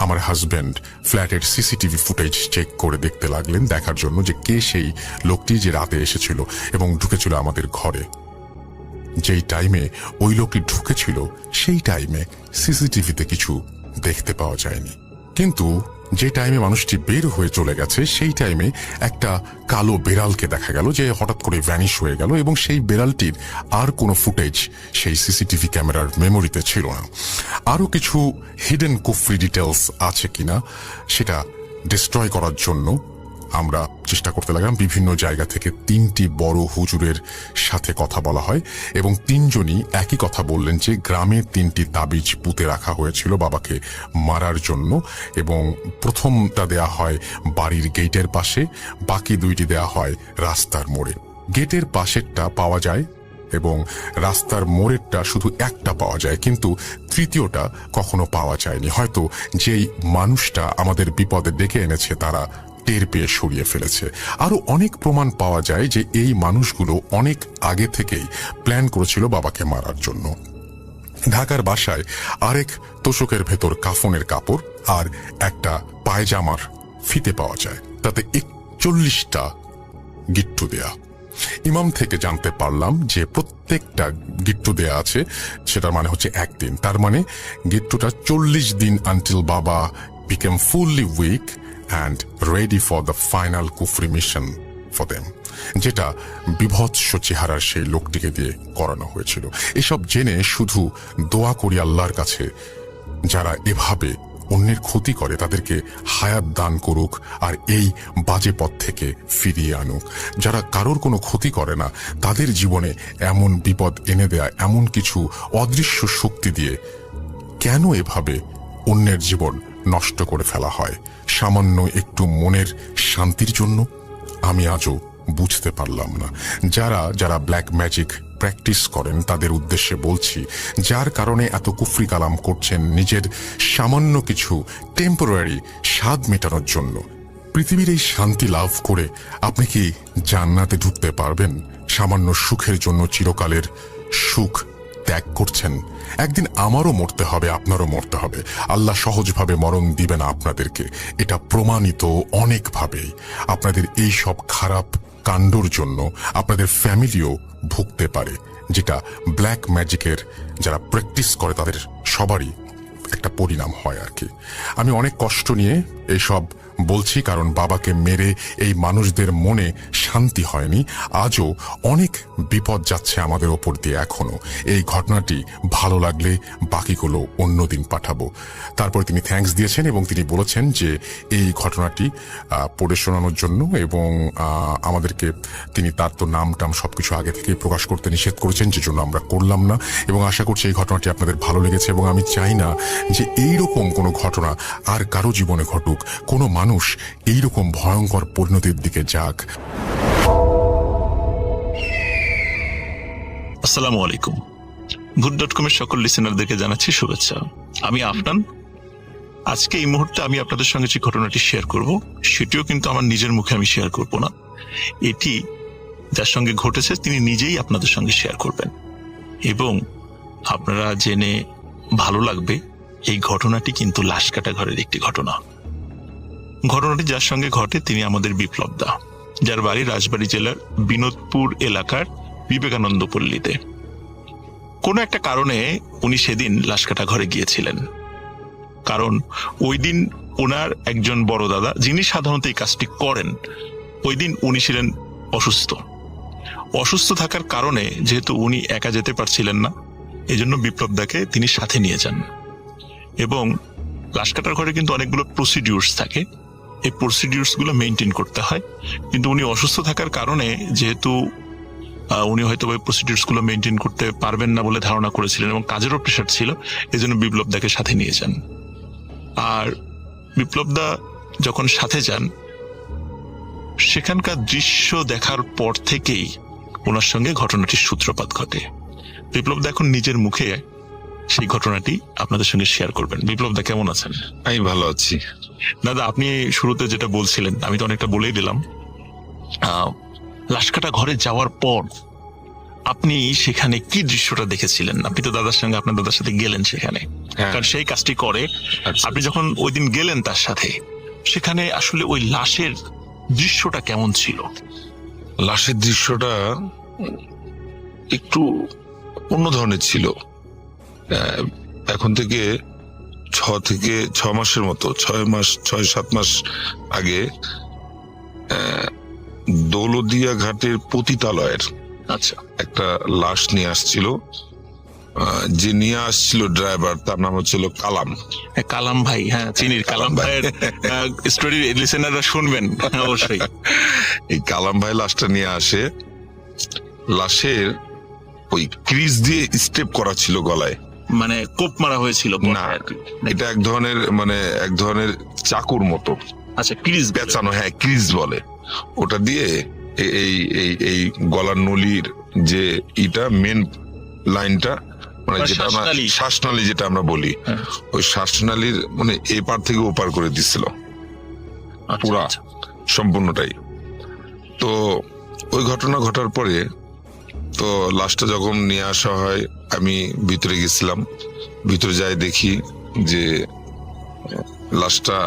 আমার হাজবেন্ড ফ্ল্যাটের সিসিটিভি ফুটেজ চেক করে দেখতে লাগলেন, দেখার জন্য যে কে সেই লোকটি যে রাতে এসেছিল এবং ঢুকেছিল আমাদের ঘরে। যেই টাইমে ওই লোকটি ঢুকেছিল সেই টাইমে সিসিটিভিতে কিছু দেখতে পাওয়া যায়নি, কিন্তু যে টাইমে মানুষটি বের হয়ে চলে গেছে সেই টাইমে একটা কালো বেড়ালকে দেখা গেল যে হঠাৎ করে ভ্যানিশ হয়ে গেল, এবং সেই বেড়ালটির আর কোনো ফুটেজ সেই সিসিটিভি ক্যামেরার মেমোরিতে ছিল না। আরো কিছু হিডেন কুফরি ডিটেলস আছে কিনা সেটা ডিস্ট্রয় করার জন্য আমরা চেষ্টা করতে লাগলাম। বিভিন্ন জায়গা থেকে 3টি বড় হুজুরের সাথে কথা বলা হয় এবং 3জনই একই কথা বললেন যে গ্রামে 3টি তাবিজ পুঁতে রাখা হয়েছিল বাবাকে মারার জন্য, এবং প্রথমটা দেয়া হয় বাড়ির গেটের পাশে, বাকি 2টি দেয়া হয় রাস্তার মোড়ে। গেটের পাশেরটা পাওয়া যায় এবং রাস্তার মোড়েরটা শুধু একটা পাওয়া যায়, কিন্তু তৃতীয়টা কখনো পাওয়া যায়নি। হয়তো যেই মানুষটা আমাদের বিপদে ডেকে এনেছে তারা টের পেয়ে সরিয়ে ফেলেছে। আরো অনেক প্রমাণ পাওয়া যায় যে এই মানুষগুলো অনেক আগে থেকেই প্ল্যান করেছিল বাবাকে মারার জন্য। ঢাকার বাসায় আরেক তোষকের ভেতর কাফনের কাপড় আর একটা পায়জামার ফিতে পাওয়া যায়, তাতে 41টা গিট্টু দেয়া। ইমাম থেকে জানতে পারলাম যে প্রত্যেকটা গিট্টু দেয়া আছে, সেটার মানে হচ্ছে 1 দিন। তার মানে গিট্টুটা 40 দিন আনটিল বাবা become fully weak and ready for the final kufri mission for them, যেটা বিভৎস চেহারার সেই লোকটিকে দিয়ে করানো হয়েছিল। এসব জেনে শুধু দোয়া করি আল্লাহর কাছে, যারা এভাবে অন্যের ক্ষতি করে তাদেরকে হায়াত দান করুক আর এই বাজে পথ থেকে ফিরিয়ে আনুক। যারা কারোর কোনো ক্ষতি করে না তাদের জীবনে এমন বিপদ এনে দেয়া এমন কিছু অদৃশ্য শক্তি দিয়ে কেন এভাবে অন্যের জীবন নষ্ট করে ফেলা হয় সামান্য একটু মনের শান্তির জন্য, আমি আজও বুঝতে পারলাম না। যারা ব্ল্যাক ম্যাজিক প্র্যাকটিস করেন তাদের উদ্দেশ্যে বলছি, যার কারণে এত কুফরি কালাম করছেন নিজের সামান্য কিছু টেম্পোরারি স্বাদ মেটানোর জন্য, পৃথিবীর এই শান্তি লাভ করে আপনি কি জান্নাতে ঢুকতে পারবেন? সামান্য সুখের জন্য চিরকালের সুখ ত্যাগ করছেন। একদিন আমারও মরতে হবে, আপনারও মরতে হবে। আল্লাহ সহজভাবে মরণ দিবে না আপনাদেরকে, এটা প্রমাণিত অনেকভাবেই। আপনাদের এই সব খারাপ কাণ্ডর জন্য আপনাদের ফ্যামিলিও ভুগতে পারে, যেটা ব্ল্যাক ম্যাজিকের যারা প্র্যাকটিস করে তাদের সবারই একটা পরিণাম হয় আর কি। আমি অনেক কষ্ট নিয়ে এইসব বলছি, কারণ বাবাকে মেরে এই মানুষদের মনে শান্তি হয়নি। আজও অনেক বিপদ যাচ্ছে আমাদের ওপর দিয়ে এখনো। এই ঘটনাটি ভালো লাগলে বাকিগুলো অন্যদিন পাঠাবো। তারপর তিনি থ্যাঙ্কস দিয়েছেন এবং তিনি বলেছেন যে এই ঘটনাটি পড়ে শোনানোর জন্য, এবং আমাদেরকে তিনি তার তো নাম টাম সবকিছু আগে থেকেই প্রকাশ করতে নিষেধ করেছেন, যে জন্য আমরা করলাম না। এবং আশা করছি এই ঘটনাটি আপনাদের ভালো লেগেছে, এবং আমি চাই না যে এইরকম কোনো ঘটনা আর কারো জীবনে ঘটুক, কোনো মানুষ এইরকম ভয়ঙ্কর পরিণতির দিকে যাক। আসসালামু আলাইকুম। ভূত.com-এর সকল লিসেনারদেরকে জানাচ্ছি শুভেচ্ছা। আমি আফনান। আজকে এই মুহূর্তে আমি আপনাদের সঙ্গে যে ঘটনাটি শেয়ার করব সেটিও কিন্তু আমার নিজের মুখে আমি শেয়ার করব না, এটি যার সঙ্গে ঘটেছে তিনি নিজেই আপনাদের সঙ্গে শেয়ার করবেন, এবং আপনারা জেনে ভালো লাগবে এই ঘটনাটি কিন্তু লাশ কাটা ঘরের একটি ঘটনা। ঘটনাটি যার সঙ্গে ঘটে তিনি আমাদের বিপ্লব দা, যার বাড়ি রাজবাড়ী জেলার বিনোদপুর এলাকার বিবেকানন্দ পল্লীতে। কোনো একটা কারণে উনি সেদিন লাশ কাটা ঘরে গিয়েছিলেন, কারণ ওই দিন ওনার একজন বড় দাদা যিনি সাধারণত এই কাজটি করেন, ওই দিন উনি ছিলেন অসুস্থ থাকার কারণে যেহেতু উনি একা যেতে পারছিলেন না, এজন্য বিপ্লব দাকে তিনি সাথে নিয়ে যান। এবং লাশ কাটার ঘরে কিন্তু অনেকগুলো প্রসিডিউরস থাকে, এই প্রসিডিউরস গুলো মেনটেন করতে হয়, কিন্তু উনি অসুস্থ থাকার কারণে যেহেতু উনি হয়তো ওই প্রসিডিউরস গুলো মেনটেন করতে পারবেন না বলে ধারণা করেছিলেন, এবং কাজেরও প্রেশার ছিল, এজন্য বিপ্লব দাকে সাথে নিয়ে যান। আর বিপ্লব দা যখন সাথে যান, সেখানকার দৃশ্য দেখার পর থেকেই ওনার সঙ্গে ঘটনাটির সূত্রপাত ঘটে। বিপ্লব দা এখন নিজের মুখে সেই ঘটনাটি আপনাদের সঙ্গে শেয়ার করবেন। বিপ্লব দা কেমন আছেন? আমি ভালো আছি দাদা। আপনি শুরুতে যেটা বলছিলেন আমি তো অনেকটা বলেই দিলাম। লাশ কাটা ঘরে যাওয়ার পর আপনি সেখানে কি দৃশ্যটা দেখেছিলেন? আপনি তো দাদার সঙ্গে আপনার দাদার সাথে গেলেন সেখানে, কারণ সেই কাজটি করে। আপনি যখন ওই দিন গেলেন তার সাথে, সেখানে আসলে ওই লাশের দৃশ্যটা কেমন ছিল? লাশের দৃশ্যটা একটু অন্য ধরনের ছিল। এখন থেকে 6 মাসের মতো 6-7 মাস আগে দৌলদিয়া ঘাটের পতিতালয়ের আচ্ছা, একটা লাশ নিয়ে আসছিল। যে নিয়ে আসছিল ড্রাইভার, তার নাম হচ্ছিল কালাম। কালাম ভাই, হ্যাঁ চিনির কালাম ভাইয়ের স্টোরি লিসেনাররা শুনবেন অবশ্যই। এই কালাম ভাই লাশটা নিয়ে আসে। লাশের ওই ক্রিজ দিয়ে স্টেপ করা ছিল গলায়, মানে কোপ মারা হয়েছিল না এটা এক ধরনের চাকুর মতো। আচ্ছা, ক্রিজ পেঁচানো, হ্যাঁ ক্রিজ বলে ওটা দিয়ে। এই এই এই গলার নলির যে মেন লাইনটা, মানে যেটা আমরা শ্বাসনালী যেটা আমরা বলি, ওই শ্বাসনালীর মানে এপার থেকে ওপার করে দিচ্ছিল পুরা সম্পূর্ণটাই। তো ওই ঘটনা ঘটার পরে তো লাশটা যখন নিয়ে আসা হয়, আমি ভিতরে গেছিলাম। ভিতরে যাই দেখি যে লাশটা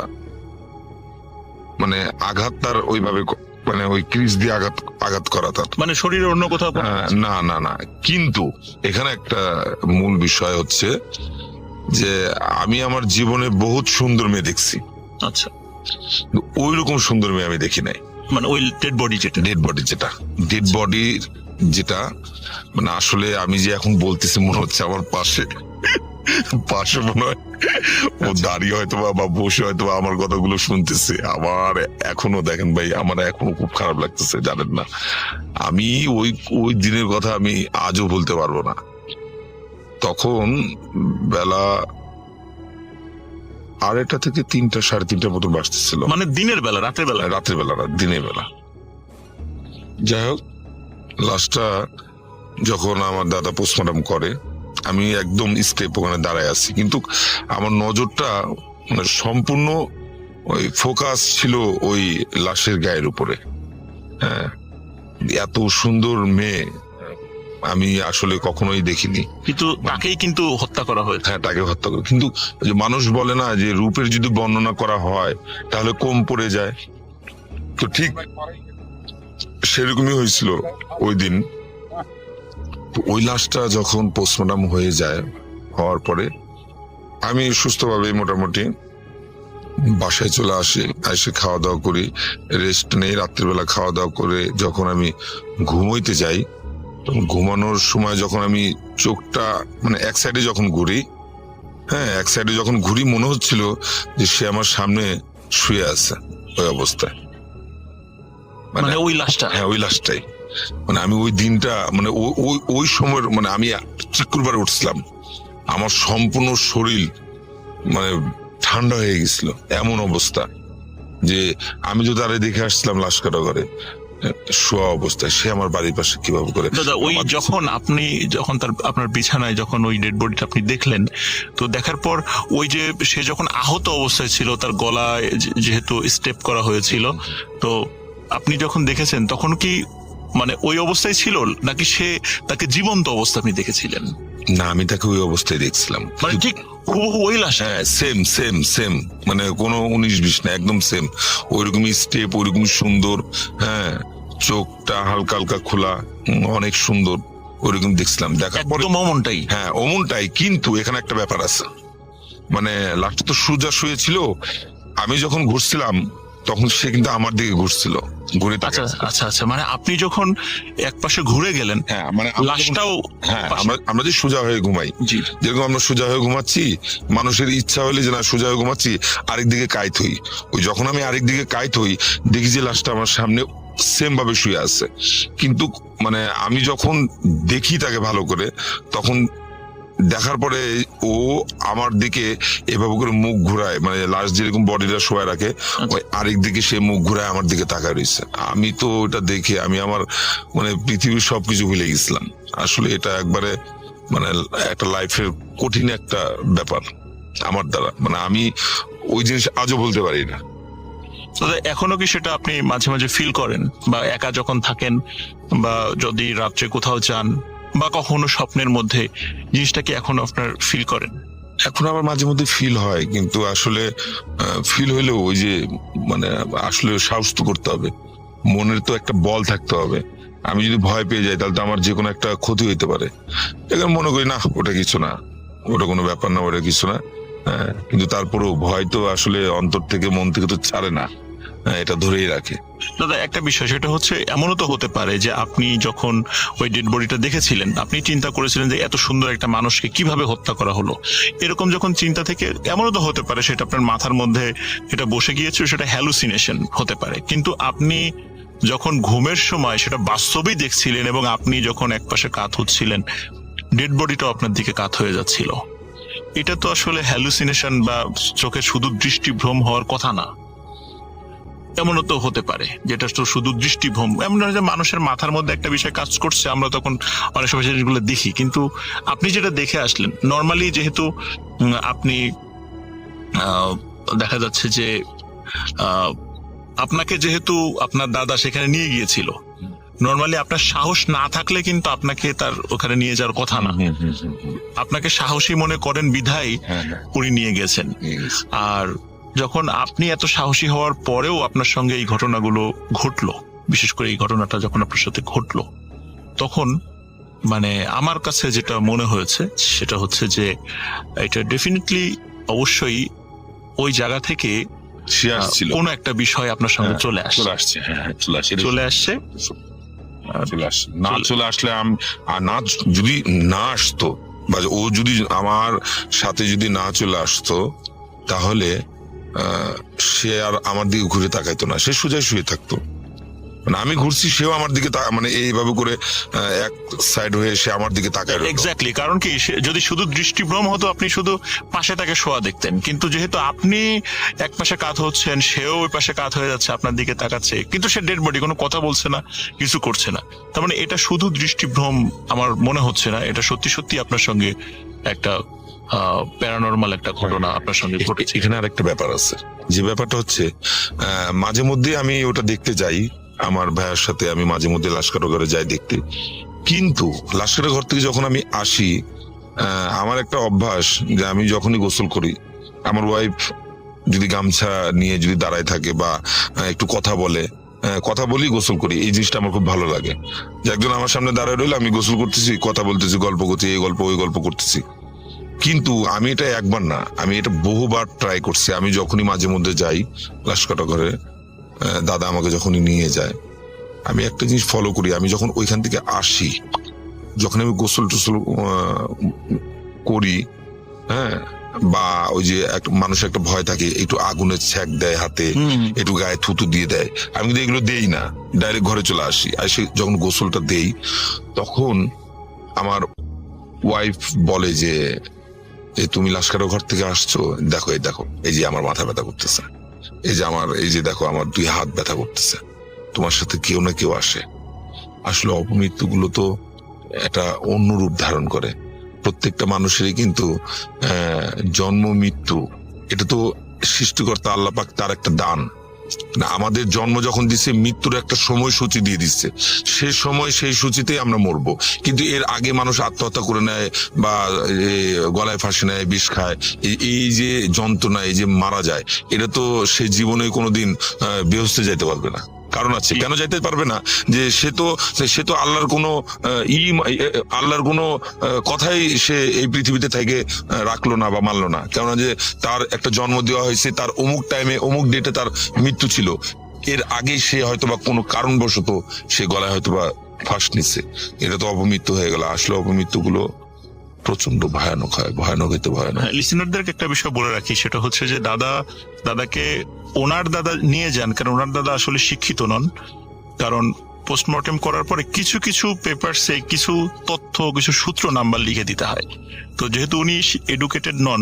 মানে আঘাত তার ওইভাবে, মানে ওই ক্রিজ দিয়ে আঘাত করা তার, মানে শরীরের অন্য কোথাও। না না না, কিন্তু এখানে একটা মূল বিষয় হচ্ছে যে আমি আমার জীবনে বহুত সুন্দর মেয়ে দেখছি। আচ্ছা, ওই রকম সুন্দর মেয়ে আমি দেখি নাই। মানে ওই ডেড বডি যেটা মানে আসলে আমি যে এখন বলতেছি মনে হচ্ছে আমার পাশে মনে হয় ও দাঁড়িয়ে হয়তো বা বসে হয়তো আমার কথাগুলো শুনতেছে। আমার এখনো দেখেন ভাই, আমার এখনো খুব খারাপ লাগতেছে, জানেন না। আমি ওই দিনের কথা আমি আজও বলতে পারবো না। তখন বেলা 2:30 থেকে 3টা 3:30 মতো বাজতেছিল, মানে দিনের বেলা, রাতের বেলা না, দিনের বেলা। যাই হোক, লাশটা যখন আমার দাদা পোস্টমর্টম করে, আমি একদম স্টেপ ওখানে দাঁড়ায় আছি, কিন্তু আমার নজরটা মানে সম্পূর্ণ ওই ফোকাস ছিল ওই লাশের গায়ের উপরে। হ্যাঁ, এত সুন্দর মেয়ে আমি আসলে কখনোই দেখিনি। কিন্তু তাকেই কিন্তু হত্যা করা হয়েছে। হ্যাঁ, তাকে হত্যা করে। কিন্তু যে মানুষ বলে না যে রূপের যদি বর্ণনা করা হয় তাহলে কম পড়ে যায়, তো ঠিক সেরকমই হয়েছিল ওই দিন। ওই লাশটা যখন পোস্টমর্টম হয়ে যায়, হওয়ার পরে আমি সুস্থভাবে মোটামুটি বাসায় চলে আসি। এসে খাওয়া দাওয়া করি, রেস্ট নেই। রাত্রিবেলা খাওয়া দাওয়া করে যখন আমি ঘুমোইতে যাই, তখন ঘুমানোর সময় যখন আমি চোখটা মানে এক সাইডে যখন ঘুরি, মনে হচ্ছিল যে সে আমার সামনে শুয়ে আছে ওই অবস্থায়। মানে ওই লাশটা? হ্যাঁ, ওই লাশটাই। মানে আমি ওই দিনটা মানে ওই সময়ের মানে আমি শুক্রবার উঠছিলাম, আমার সম্পূর্ণ শরীর মানে ঠান্ডা হয়ে গেছিল, এমন অবস্থা যে আমি তো তারে দেখে আসছিলাম লাশ কাটা করে শোয়া অবস্থায়, সে আমার বাড়ির পাশে কিভাবে করে। দাদা, ওই যখন আপনার বিছানায় যখন ওই ডেড বডিটা আপনি দেখলেন, তো দেখার পর ওই যে সে যখন আহত অবস্থায় ছিল, তার গলায় যেহেতু স্টেপ করা হয়েছিল, তো আপনি যখন দেখেছেন তখন কি মানে ওই অবস্থায় ছিল, নাকি তাকে জীবন্ত অবস্থা আপনি দেখেছিলেন? না, আমি তাকে ওই অবস্থায় দেখছিলাম, মানে ঠিক হুবহু ওই লাশ। হ্যাঁ, সেম, মানে কোনো 19-20 না, একদম সেম। ওইরকমই স্টেপ, ওইরকমই সুন্দর। হ্যাঁ, চোখটা হালকা হালকা খোলা, অনেক সুন্দর, ওইরকম দেখছিলাম। দেখার পরে অমনটাই। হ্যাঁ, অমনটাই। কিন্তু এখানে একটা ব্যাপার আছে, মানে লাশটা তো সোজা শুয়েছিল, আমি যখন ঘুরছিলাম তখন সে কিন্তু আমার দিকে ঘুরছিল, ঘুরে। আচ্ছা, মানে আপনি যখন এক পাশে ঘুরে গেলেন, হ্যাঁ, মানে লাশটাও। হ্যাঁ, আমরা যে সোজা হয়ে ঘুমাই, যেরকম আমরা সোজা হয়ে ঘুমাচ্ছি, মানুষের ইচ্ছা হলে যে না সোজা হয়ে ঘুমাচ্ছি, আরেকদিকে কাইত হই। ওই যখন আমি আরেকদিকে কাইত হই, দেখি যে লাশটা আমার সামনে সেম ভাবে শুয়ে আছে। কিন্তু মানে আমি যখন দেখি তাকে ভালো করে, তখন দেখার পরে ও আমার দিকে এভাবে করে মুখ ঘুরায়, মানে লাশ যেরকম বডিটা শোয়া রাখে, ওই আরেক দিকে সে মুখ ঘুরায় আমার দিকে তাকায় রয়েছে। আমি তো ওটা দেখে আমি আমার মানে পৃথিবীর সবকিছু ভুলে গেছিলাম। আসলে এটা একবারে মানে একটা লাইফের কঠিন একটা ব্যাপার আমার দ্বারা, মানে আমি ওই জিনিস আজও বলতে পারি না। এখনো কি সেটা আপনি মাঝে মাঝে ফিল করেন, বা একা যখন থাকেন, বা যদি রাত্রে কোথাও যান, বা কখনো স্বপ্নের মধ্যে, জিনিসটা কি এখনো আপনার ফিল করেন? এখন আবার মাঝে মধ্যে ফিল হয়, কিন্তু আসলে ফিল হইলেও ওই যে মানে আসলে সাহস তো করতে হবে, মনের তো একটা বল থাকতে হবে। আমি যদি ভয় পেয়ে যাই তাহলে তো আমার যে কোনো একটা ক্ষতি হইতে পারে। এখন মনে করি না, ওটা কিছু না, ওটা কোনো ব্যাপার না, ওটা কিছু না, হ্যাঁ, কিন্তু তারপরেও ভয় তো আসলে অন্তর থেকে মন থেকে তো ছাড়ে না, এটা ধরেই রাখে। দাদা একটা বিষয়, সেটা হচ্ছে এমনও তো হতে পারে যে আপনি যখন ওই ডেড বডিটা দেখেছিলেন, আপনি চিন্তা করেছিলেন যে এত সুন্দর একটা মানুষকে কিভাবে হত্যা করা হলো। এরকম যখন চিন্তা থেকে এমনও তো হতে পারে সেটা আপনার মাথার মধ্যে এটা বসে গিয়েছে, সেটা হ্যালুসিনেশন হতে পারে। কিন্তু আপনি যখন ঘুমের সময় সেটা বাস্তবেই দেখছিলেন এবং আপনি যখন একপাশে কাত হচ্ছিলেন, ডেড বডিটাও আপনার দিকে কাত হয়ে যাচ্ছিল। এটা তো আসলে হ্যালুসিনেশন বা চোখে শুধু দৃষ্টিভ্রম হওয়ার কথা না। এমনও তো হতে পারে যেটা তো শুধু দৃষ্টিভ্রম, এমন নয় যে মানুষের মাথার মধ্যে একটা বিষয় কাজ করছে, আমরা তখন অনেক সময় জিনিসগুলো দেখি। কিন্তু আপনি যেটা দেখে আসলেন, নর্মালি যেহেতু আপনি দেখা যাচ্ছে যে আপনাকে যেহেতু আপনার দাদা সেখানে নিয়ে গিয়েছিল, নর্মালি আপনার সাহস না থাকলে কিন্তু আপনাকে তার ওখানে নিয়ে যাওয়ার কথা না। আপনাকে সাহসী মনে করেন বিধায় উনি নিয়ে গেছেন। আর যখন আপনি এত সাহসী হওয়ার পরেও আপনার সঙ্গে এই ঘটনাগুলো ঘটলো, বিশেষ করে এই ঘটনাটা যখন আপনার সাথে ঘটলো, তখন মানে আমার কাছে যেটা মনে হয়েছে সেটা হচ্ছে যে এটা ডেফিনেটলি অবশ্যই ওই জায়গা থেকে সে আসছিল, কোন একটা বিষয় আপনার সঙ্গে চলে আসছে। চলে আসছে। না চলে আসলে আর না যদি না আসতো, বা ও যদি আমার সাথে যদি না চলে আসতো, তাহলে সে আর আমার দিকে ঘুরে তাকাইতো না, সে সোজা শুয়ে থাকতো। মানে আমি ঘুরছি, সেও আমার দিকে মানে এইভাবে করে এক সাইড হয়ে সে আমার দিকে তাকায়। এক্স্যাক্টলি, কারণ কি যদি শুধু দৃষ্টিভ্রম হতো, আপনি শুধু পাশে তাকে শোয়া দেখতেন। কিন্তু যেহেতু আপনি এক পাশে কাত হচ্ছেন, সেও ওই পাশে কাত হয়ে যাচ্ছে, আপনার দিকে তাকাচ্ছে, কিন্তু সে ডেড বডি, কোনো কথা বলছে না, কিছু করছে না। তার মানে এটা শুধু দৃষ্টিভ্রম আমার মনে হচ্ছে না, এটা সত্যি সত্যি আপনার সঙ্গে একটা প্যারানরমাল একটা ঘটনা আপনার সঙ্গে ঘটেছে। এখানে আর একটা ব্যাপার আছে, যে ব্যাপারটা হচ্ছে মাঝে মধ্যে আমি ওটা দেখতে যাই, আমার ভাইয়ের সাথে আমি মাঝে মধ্যে লাশকাটা ঘরে যাই দেখতে। কিন্তু লাশকাটা ঘর থেকে যখন আমি আসি, আমার একটা অভ্যাস যে আমি যখনই গোসল করি, আমার ওয়াইফ যদি গামছা নিয়ে যদি দাঁড়ায় থাকে বা একটু কথা বলি, গোসল করি, এই জিনিসটা আমার খুব ভালো লাগে। যে একজন আমার সামনে দাঁড়ায় রইলে আমি গোসল করতেছি, কথা বলতেছি, গল্প করছি, এই গল্প ওই গল্প করতেছি। কিন্তু আমি এটা একবার না, আমি এটা বহুবার ট্রাই করছি। আমি যখনই মাঝে মধ্যে যাই লাশকাটা ঘরে, দাদা আমাকে যখনই নিয়ে যায়, আমি একটা জিনিস ফলো করি। আমি যখন ওইখান থেকে আসি, যখন আমি গোসল টোসল করি, হ্যাঁ, বা ওই যে মানুষের একটা ভয় থাকে, একটু আগুনের ছ্যাক দেয় হাতে, একটু গায়ে থুতু দিয়ে দেয়, আমি কিন্তু এগুলো দেই না, ডাইরেক্ট ঘরে চলে আসি। আর সে যখন গোসলটা দেই, তখন আমার ওয়াইফ বলে যে তুমি লাশকাটা ঘর থেকে আসছো, দেখো এই যে আমার মাথা ব্যথা করতেছে, এই যে দেখো আমার 2 হাত ব্যথা করতেছে, তোমার সাথে কেউ না কেউ আসে। আসলে অপমৃত্যুগুলো তো একটা অন্য রূপ ধারণ করে। প্রত্যেকটা মানুষেরই কিন্তু জন্ম মৃত্যু, এটা তো সৃষ্টিকর্তা আল্লাহ পাক তার একটা দান। আমাদের জন্ম যখন দিচ্ছে, মৃত্যুর একটা সময়সূচি দিয়ে দিচ্ছে, সে সময় সেই সূচিতেই আমরা মরবো। কিন্তু এর আগে মানুষ আত্মহত্যা করে নেয় বা গলায় ফাঁসি নেয়, বিষ খায়, এই যে যন্ত্রণা, এই যে মারা যায়, এটা তো সে জীবনে কোনোদিন বেহেশতে যাইতে পারবে না। কারণ আছে, কেন যাইতে পারবে না? যে সে তো আল্লাহর কোনো কথাই সে এই পৃথিবীতে থেকে রাখলো না বা মানলো না। কেননা যে তার একটা জন্ম দেওয়া হয়েছে, তার অমুক টাইমে অমুক ডেটে তার মৃত্যু ছিল, এর আগে সে হয়তোবা কোনো কারণবশত সে গলায় হয়তোবা ফাঁস নিচ্ছে, এটা তো অপমৃত্যু হয়ে গেল। আসলে অপমৃত্যুগুলো প্রচন্ড ভয়ানক হয়, ভয়ানক হইতে ভয়ানক। লিসেনারদেরকে একটা বিষয় বলে রাখি, সেটা হচ্ছে যে দাদাকে ওনার দাদা নিয়ে যান, কারণ ওনার দাদা আসলে শিক্ষিত নন। কারণ পোস্টমর্টেম করার পরে কিছু কিছু পেপারসে কিছু তথ্য, কিছু সূত্র নাম্বার লিখে দিতে হয়। তো যেহেতু উনি এডুকেটেড নন,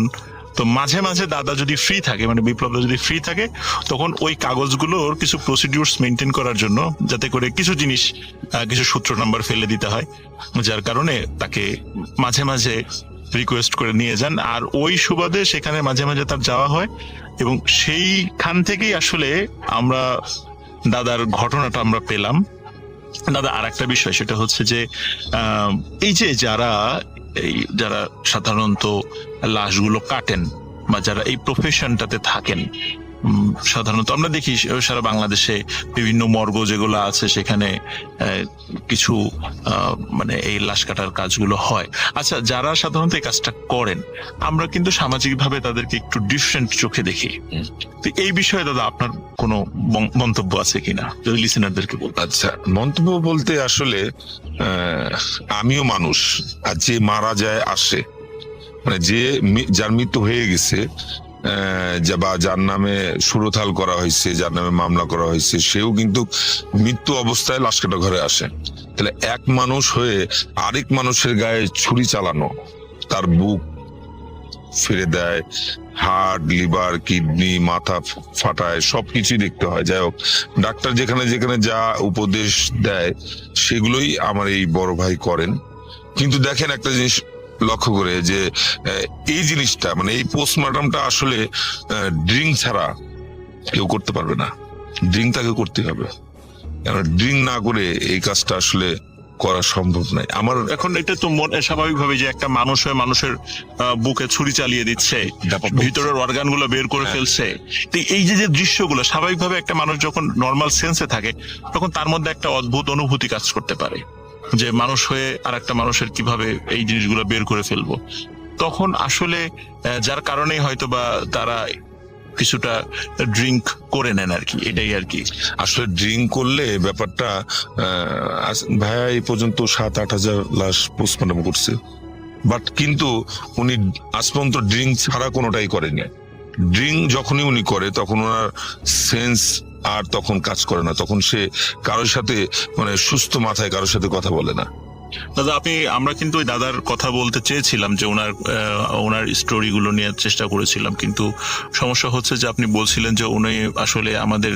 তো মাঝে মাঝে দাদা যদি ফ্রি থাকে, মানে বিপ্লবদা যদি ফ্রি থাকে, তখন ওই কাগজগুলোর কিছু প্রসিডিউরস মেনটেন করার জন্য, যাতে করে কিছু জিনিস, কিছু সূত্র নাম্বার ফেলে দিতে হয়, যার কারণে তাকে মাঝে মাঝে রিকোয়েস্ট করে নিয়ে যান। আর ওই সুবাদে সেখানে মাঝে মাঝে তার যাওয়া হয়, এবং সেইখান থেকেই আসলে আমরা দাদার ঘটনাটা আমরা পেলাম। দাদা আর একটা বিষয়, সেটা হচ্ছে যে এই যে যারা সাধারণত লাশগুলো কাটেন বা যারা এই প্রফেশনটাতে থাকেন, সাধারণত আমরা দেখি সারা বাংলাদেশে বিভিন্ন মর্গ যেগুলো আছে সেখানে কিছু মানে এই লাশ কাটার কাজগুলো হয়। আচ্ছা, যারা সাধারণত এই কাজটা করেন আমরা কিন্তু সামাজিকভাবে তাদেরকে একটু ডিফারেন্ট চোখে দেখি। তো এই বিষয়ে দাদা আপনার কোনো মন্তব্য আছে কিনা, যদি লিসেনারদেরকে বলতে। আচ্ছা, মন্তব্য বলতে আসলে আমিও মানুষ, আর যে মারা যায় আসে, মানে যে যার মৃত্যু হয়ে গেছে বা যার নামে সুরতাল করা হয়েছে, যার নামে মামলা করা হয়েছে, সেও কিন্তু মৃত্যু অবস্থায় লাশ কাটা ঘরে আসে। তাহলে এক মানুষ হয়ে আরেক মানুষের গায়ে ছুরি চালানো, তার বুক ফিরে দেয়, হার্ট, লিভার, কিডনি, মাথা ফাটায়, সবকিছুই দেখতে হয়। যাই হোক, ডাক্তার যেখানে যেখানে যা উপদেশ দেয় সেগুলোই আমার এই বড় ভাই করেন। কিন্তু দেখেন একটা জিনিস লক্ষ্য করে, যে এই জিনিসটা মানে এই পোস্টমর্টমটা আসলে ড্রিঙ্ক ছাড়া কেউ করতে পারবে না। ড্রিঙ্ক তাকে করতে হবে, কারণ ড্রিঙ্ক না করে এই কাজটা আসলে করা সম্ভব নয়। আমার এখন এটা তো স্বাভাবিকভাবে যে একটা মানুষ হয়ে মানুষের বুকে ছুরি চালিয়ে দিচ্ছে, ভিতরের অর্গান গুলো বের করে ফেলছে, তো এই যে দৃশ্যগুলো স্বাভাবিকভাবে একটা মানুষ যখন নর্মাল সেন্সে থাকে তখন তার মধ্যে একটা অদ্ভুত অনুভূতি কাজ করতে পারে, যে মানুষ হয়ে আর একটা মানুষের কিভাবে এই জিনিসগুলো বের করে ফেলবো। তখন আসলে যার কারণে হয়তো বা তারা কিছুটা ড্রিঙ্ক করে নেন আর কি, এটাই আর কি। আসলে ড্রিঙ্ক করলে ব্যাপারটা ভাইয়া এই পর্যন্ত 7-8 হাজার লাশ পোস্টমর্টম করছে, বাট কিন্তু উনি আজ পর্যন্ত ড্রিঙ্ক ছাড়া কোনোটাই করেনি। ড্রিঙ্ক যখনই উনি করে তখন ওনার সেন্স আর তখন কাজ করে না, তখন সে কারোর সাথে মানে সুস্থ মাথায় কারোর সাথে কথা বলে না। দাদা আমরা কিন্তু ওই দাদার কথা বলতে চেয়েছিলাম, যে ওনার স্টোরি গুলো নিয়ে চেষ্টা করেছিলাম, কিন্তু সমস্যা হচ্ছে যে আপনি বলছিলেন যে উনি আসলে আমাদের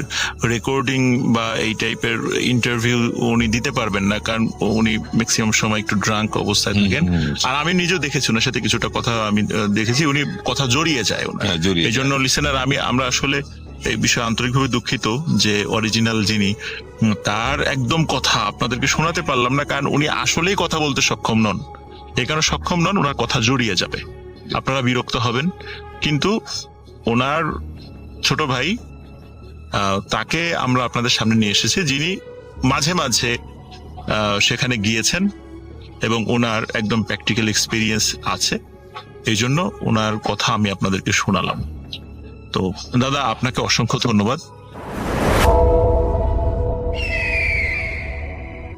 রেকর্ডিং বা এই টাইপের ইন্টারভিউ উনি দিতে পারবেন না, কারণ উনি ম্যাক্সিমাম সময় একটু ড্রাঙ্ক অবস্থায় থাকেন। আর আমি নিজেও দেখেছি ওনার সাথে কিছুটা কথা আমি দেখেছি, উনি কথা জড়িয়ে যায় ওনার। এই জন্য লিসেনার আমরা আসলে এই বিষয়ে আন্তরিকভাবে দুঃখিত যে অরিজিনাল যিনি তার একদম কথা আপনাদেরকে শোনাতে পারলাম না, কারণ উনি আসলেই কথা বলতে সক্ষম নন। এই কারণে সক্ষম নন, ওনার কথা জড়িয়ে যাবে, আপনারা বিরক্ত হবেন। কিন্তু ওনার ছোট ভাই তাকে আমরা আপনাদের সামনে নিয়ে এসেছি, যিনি মাঝে মাঝে সেখানে গিয়েছেন এবং ওনার একদম প্র্যাকটিক্যাল এক্সপিরিয়েন্স আছে, এই জন্য ওনার কথা আমি আপনাদেরকে শোনালাম। তো দাদা আপনাকে অসংখ্য ধন্যবাদ।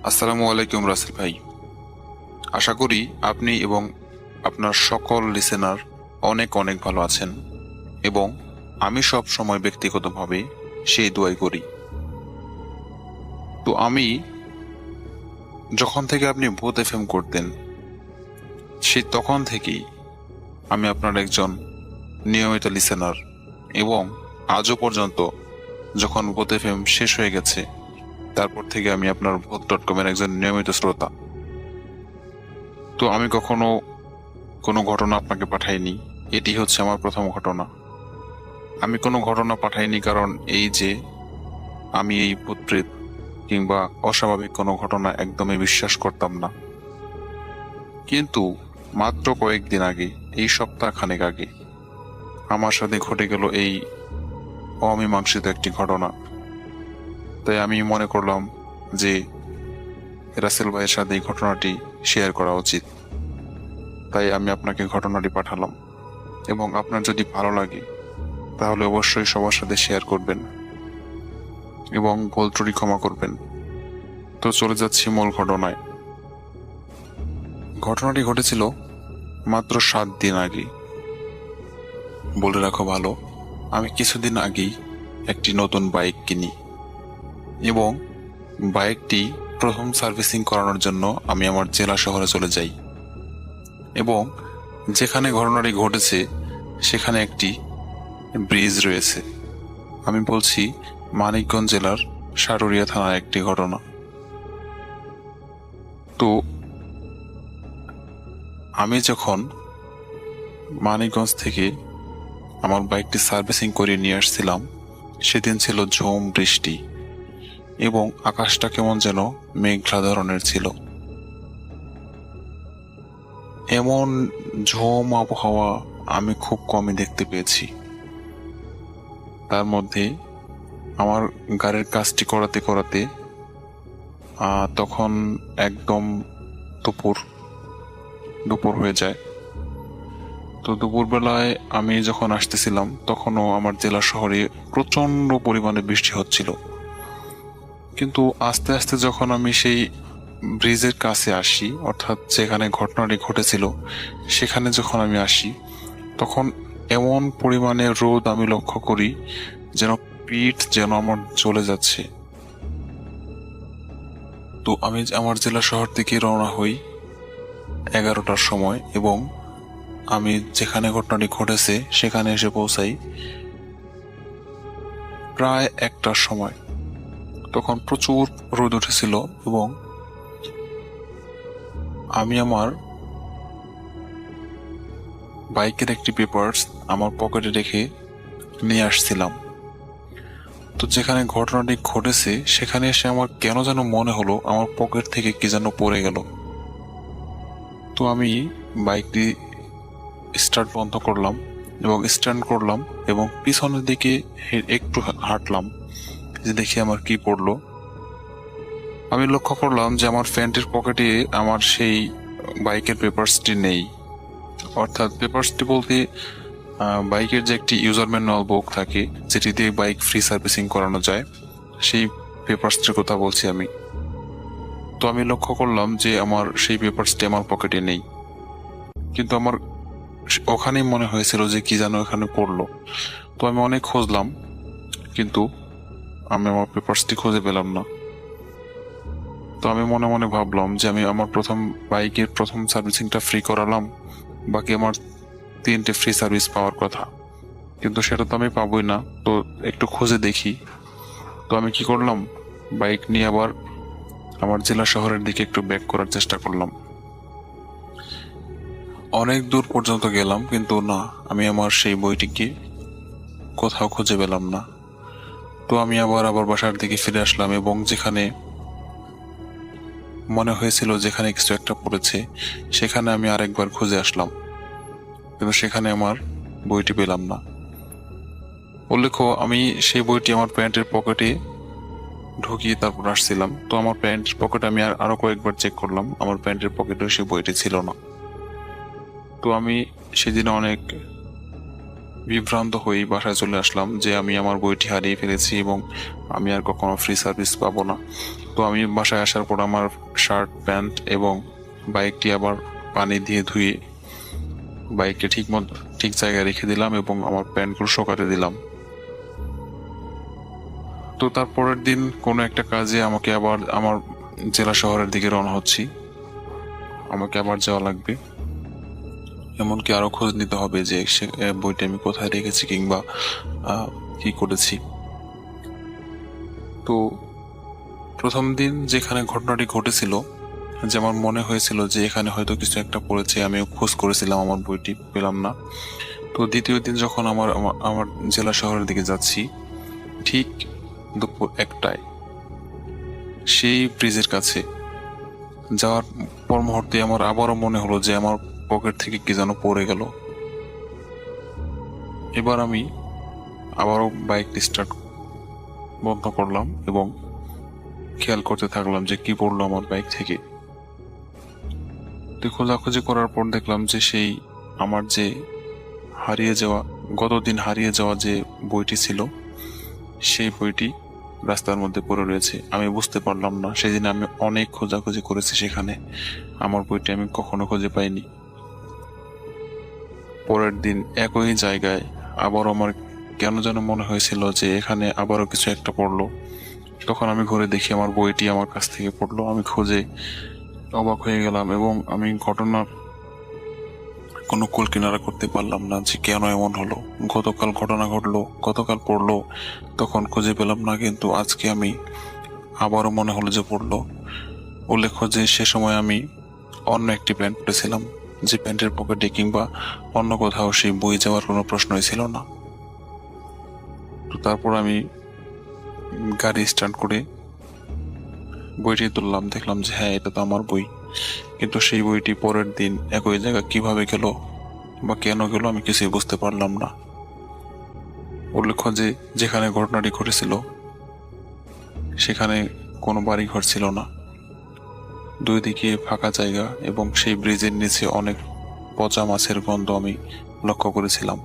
আসসালামু আলাইকুম রাসেল ভাই, আশা করি আপনি এবং আপনার সকল লিসেনার অনেক অনেক ভালো আছেন, এবং আমি সব সময় ব্যক্তিগতভাবে সেই দোয়াই করি। তো আমি যখন থেকে আপনি ভূত এফএম করতেন সেই তখন থেকেই আমি আপনার একজন নিয়মিত লিসেনার, এবং আজও পর্যন্ত যখন ভূত এফএম শেষ হয়ে গেছে তারপর থেকে আমি আপনার ভূত.com এর একজন নিয়মিত শ্রোতা। তো আমি কখনো কোনো ঘটনা আপনাকে পাঠাইনি, এটি হচ্ছে আমার প্রথম ঘটনা। আমি কোনো ঘটনা পাঠাইনি কারণ এই যে আমি এই ভূতপ্রেত কিংবা অস্বাভাবিক কোনো ঘটনা একদমই বিশ্বাস করতাম না। কিন্তু মাত্র কয়েকদিন আগে, এই সপ্তাহ খানেক আগে, আমার সাথে ঘটে গেল এই অমীমাংসিত একটি ঘটনা। তাই আমি মনে করলাম যে রাসেল ভাইয়ের সাথে এই ঘটনাটি শেয়ার করা উচিত। তাই আমি আপনাকে ঘটনাটি পাঠালাম, এবং আপনার যদি ভালো লাগে তাহলে অবশ্যই সবার সাথে শেয়ার করবেন এবং ভুল ত্রুটি ক্ষমা করবেন। তো চলে যাচ্ছি মূল ঘটনায়। ঘটনাটি ঘটেছিল মাত্র 7 দিন আগে। বলে রাখো ভালো, আমি কিছুদিন আগেই একটি নতুন বাইক কিনি, এবং বাইকটি প্রথম সার্ভিসিং করানোর জন্য আমি আমার জেলা শহরে চলে যাই, এবং যেখানে ঘটনাটি ঘটেছে সেখানে একটি ব্রিজ রয়েছে। আমি বলছি মানিকগঞ্জ জেলার সাটুরিয়া থানার একটি ঘটনা। তো আমি যখন মানিকগঞ্জ থেকে আমার বাইকটি সার্ভিসিং করে নিয়ে আসছিলাম, সেদিন ছিল ঝুম বৃষ্টি এবং আকাশটা কেমন যেন মেঘলা ধরনের ছিল। এমন ঝুম আবহাওয়া আমি খুব কমই দেখতে পেয়েছি। তার মধ্যে আমার গাড়ির কাজটি করাতে করাতে তখন একদম দুপুর হয়ে যায়। তো দুপুরবেলায় আমি যখন আসতেছিলাম তখনও আমার জেলা শহরে প্রচন্ড পরিমাণে বৃষ্টি হচ্ছিল। কিন্তু আস্তে আস্তে যখন আমি সেই ব্রিজের কাছে আসি, অর্থাৎ যেখানে ঘটনাটি ঘটেছিল সেখানে যখন আমি আসি, তখন এমন পরিমাণে রোদ আমি লক্ষ্য করি যেন পিঠ যেন আমার চলে যাচ্ছে। তো আমি আমার জেলা শহর থেকে রওনা হই 11টার সময়, এবং আমি যেখানে ঘটনাটি ঘটেছে সেখানে এসে পৌঁছাই প্রায় 1টার সময়। তখন প্রচুর রোদ উঠেছিল এবং আমি আমার বাইকের একটি পেপারস আমার পকেটে রেখে নিয়ে আসছিলাম। তো যেখানে ঘটনাটি ঘটেছে সেখানে এসে আমার কেন যেন মনে হলো আমার পকেট থেকে কি যেন পড়ে গেল। তো আমি বাইকটি স্টার্ট বন্ধ করলাম এবং স্ট্যান্ড করলাম এবং পিছনের দিকে একটু হাঁটলাম যে দেখি আমার কি পড়লো। আমি লক্ষ্য করলাম যে আমার প্যান্টের পকেটে আমার সেই বাইকের পেপারসটি নেই। অর্থাৎ পেপারসটি বলতে বাইকের যে একটি ইউজার ম্যানুয়াল বুক থাকে যেটি দিয়ে বাইক ফ্রি সার্ভিসিং করানো যায়, সেই পেপারসটির কথা বলছি আমি। তো আমি লক্ষ্য করলাম যে আমার সেই পেপারসটি আমার পকেটে নেই, কিন্তু আমার ওখানেই মনে হয়েছিল যে কি যেন এখানে পড়লো। তো আমি অনেক খুঁজলাম, কিন্তু আমি আমার পেপারসটি খুঁজে পেলাম না। তো আমি মনে মনে ভাবলাম যে আমি আমার বাইকের প্রথম সার্ভিসিংটা ফ্রি করালাম, বাকি আমার 3টে ফ্রি সার্ভিস পাওয়ার কথা, কিন্তু সেটা তো আমি পাবোই না। তো একটু খুঁজে দেখি। তো আমি কি করলাম, বাইক নিয়ে আবার আমার জেলা শহরের দিকে একটু ব্যাক করার চেষ্টা করলাম। অনেক দূর পর্যন্ত গেলাম, কিন্তু না, আমি আমার সেই বইটিকে কোথাও খুঁজে পেলাম না। তো আমি আবার বাসার দিকে ফিরে আসলাম এবং যেখানে মনে হয়েছিল যেখানে কিছু একটা পড়েছে সেখানে আমি আরেকবার খুঁজে আসলাম, কিন্তু সেখানে আমার বইটি পেলাম না। উল্লেখ্য, আমি সেই বইটি আমার প্যান্টের পকেটে ঢুকিয়ে তারপর আসছিলাম। তো আমার প্যান্টের পকেটে আমি আরো কয়েকবার চেক করলাম, আমার প্যান্টের পকেটেও সেই বইটি ছিল না। তো আমি সেদিন অনেক বিভ্রান্ত হয়ে বাসায় চলে আসলাম যে আমি আমার বইটি হারিয়ে ফেলেছি এবং আমি আর কখনো ফ্রি সার্ভিস পাবো না। তো আমি বাসায় আসার পর আমার শার্ট, প্যান্ট এবং বাইকটি আবার পানি দিয়ে ধুয়ে বাইককে ঠিক জায়গায় রেখে দিলাম এবং আমার প্যান্টগুলো শুকাতে দিলাম। তো তারপরের দিন কোনো একটা কাজে আমাকে আবার আমার জেলা শহরের দিকে রওনা হচ্ছি, আমাকে আবার যাওয়া লাগবে। এমনকি আরো খোঁজ নিতে হবে যে বইটা আমি কোথায় রেখেছি কিংবা কি করেছি। তো প্রথম দিন যেখানে ঘটনাটি ঘটেছিল, যে আমার মনে হয়েছিল যে এখানে হয়তো কিছু একটা পড়েছে, আমিও খোঁজ করেছিলাম, আমার বইটি পেলাম না। তো দ্বিতীয় দিন যখন আমার জেলা শহরের দিকে যাচ্ছি, ঠিক দুপুর 1টায় সেই ব্রিজের কাছে যাওয়ার পর মুহূর্তে আমার আবারও মনে হলো যে আমার পকেট থেকে কি যেন পড়ে গেল। এবার আমি আবারও বাইকটি স্টার্ট বন্ধ করলাম এবং খেয়াল করতে থাকলাম যে কি পড়লো আমার বাইক থেকে। তো খোঁজাখুঁজি করার পর দেখলাম যে সেই আমার যে গতদিন হারিয়ে যাওয়া যে বইটি ছিল, সেই বইটি রাস্তার মধ্যে পড়ে রয়েছে। আমি বুঝতে পারলাম না, সেদিন আমি অনেক খোঁজাখুঁজি করেছি, সেখানে আমার বইটি আমি কখনো খুঁজে পাইনি। পরের দিন একই জায়গায় আবার আমার কেন যেন মনে হয়েছিল যে এখানে আবারও কিছু একটা পড়লো। তখন আমি ঘুরে দেখি আমার বইটি আমার কাছ থেকে পড়লো। আমি খুঁজে অবাক হয়ে গেলাম এবং আমি ঘটনার কোনো কুল কিনারা করতে পারলাম না যে কেন এমন হলো। গতকাল ঘটনা ঘটলো, গতকাল পড়লো, তখন খুঁজে পেলাম না, কিন্তু আজকে আমি আবারও মনে হলো যে পড়লো। উল্লেখ্য যে সে সময় আমি অন্য একটি প্যান্ট পরেছিলাম, যে প্যান্টের পকেটে কিংবা অন্য কোথাও সেই বই যাওয়ার কোনো প্রশ্নই ছিল না। তো তারপর আমি গাড়ি স্টার্ট করে বইটি তুললাম, দেখলাম যে হ্যাঁ, এটা তো আমার বই। কিন্তু সেই বইটি পরের দিন একই জায়গায় কিভাবে গেল বা কেন গেল আমি কিছুই বুঝতে পারলাম না। উল্লেখ্য যে যেখানে ঘটনাটি ঘটেছিল সেখানে কোনো বাড়িঘর ছিল না, দুই দিকে ফাঁকা জায়গা এবং সেই ব্রিজের নিচে অনেক পচা মাছের গন্ধ আমি লক্ষ্য করেছিলাম।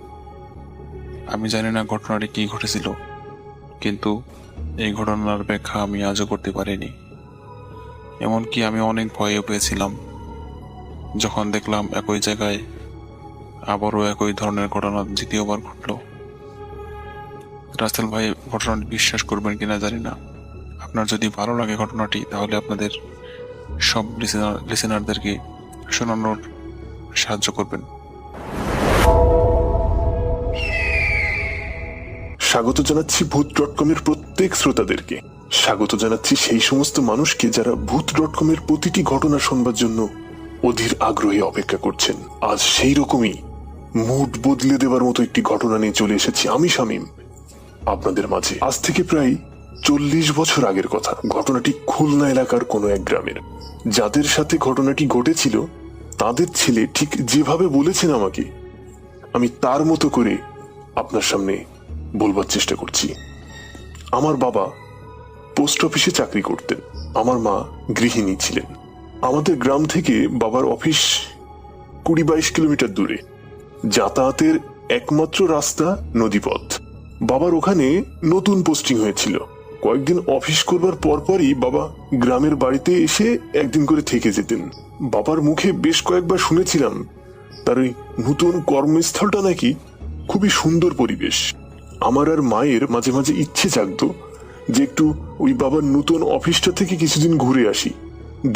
আমি জানি না ঘটনাটি কি ঘটেছিল, কিন্তু এই ঘটনার ব্যাখ্যা আমি আজও করতে পারিনি। এমনকি আমি অনেক ভয়ে পেয়েছিলাম যখন দেখলাম একই জায়গায় আবারও একই ধরনের ঘটনা দ্বিতীয়বার ঘটল। রাসেল ভাই, ঘটনাটি বিশ্বাস করবেন কিনা জানি না, আপনার যদি ভালো লাগে ঘটনাটি তাহলে আপনাদের সব লিসেনারদেরকে শোনানোর সাহায্য করবেন। স্বাগত জানাচ্ছি ভূত.কমের প্রত্যেক শ্রোতাদেরকে। স্বাগত জানাচ্ছি সেই সমস্ত মানুষকে যারা ভূত.কমের প্রতিটি ঘটনা শুনবার জন্য অধীর আগ্রহে অপেক্ষা করছেন। আজ সেই রকমই মুড বদলে দেবার মতো একটি ঘটনা নিয়ে চলে এসেছি আমি শামীম আপনাদের মাঝে। আজ থেকে প্রায় 40 বছর আগের কথা। ঘটনাটি খুলনা এলাকার কোনো এক গ্রামের। যাদের সাথে ঘটনাটি ঘটেছিল তাদের ছেলে ঠিক যেভাবে বলেছেন আমাকে, আমি তার মতো করে আপনার সামনে বলবার চেষ্টা করছি। আমার বাবা পোস্ট অফিসে চাকরি করতেন, আমার মা গৃহিণী ছিলেন। আমাদের গ্রাম থেকে বাবার অফিস 20-22 কিলোমিটার দূরে। যাতায়াতের একমাত্র রাস্তা নদীপথ। বাবার ওখানে নতুন পোস্টিং হয়েছিল। কয়েকদিন অফিস করবার পরপরই বাবা গ্রামের বাড়িতে এসে একদিন করে থেকে যেতেন। বাবার মুখে বেশ কয়েকবার শুনেছিলাম তার ওই নতুন কর্মস্থলটা নাকি খুবই সুন্দর পরিবেশ। আমার আর মায়ের মাঝে মাঝে ইচ্ছে জাগতো যে একটু ওই বাবার নতুন অফিসটা থেকে কিছুদিন ঘুরে আসি,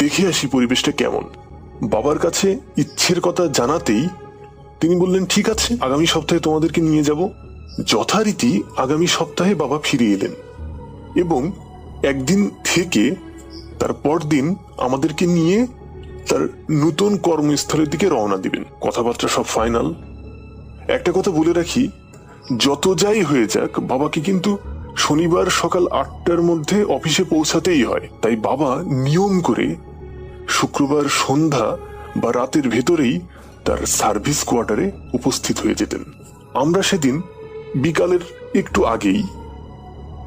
দেখে আসি পরিবেশটা কেমন। বাবার কাছে ইচ্ছের কথা জানাতেই তিনি বললেন, ঠিক আছে, আগামী সপ্তাহে তোমাদেরকে নিয়ে যাব। যথারীতি আগামী সপ্তাহে বাবা ফিরে এলেন এবং একদিন থেকে তার পরদিন আমাদেরকে নিয়ে তার নতুন কর্মস্থলের দিকে রওনা দিবেন। কথাবার্তা সব ফাইনাল। একটা কথা বলে রাখি, যত যাই হয়ে যাক বাবাকে কিন্তু শনিবার সকাল 8টার মধ্যে অফিসে পৌঁছাতেই হয়। তাই বাবা নিয়ম করে শুক্রবার সন্ধ্যা বা রাতের ভেতরেই তার সার্ভিস কোয়ার্টারে উপস্থিত হয়ে যেতেন। আমরা সেদিন বিকালের একটু আগেই,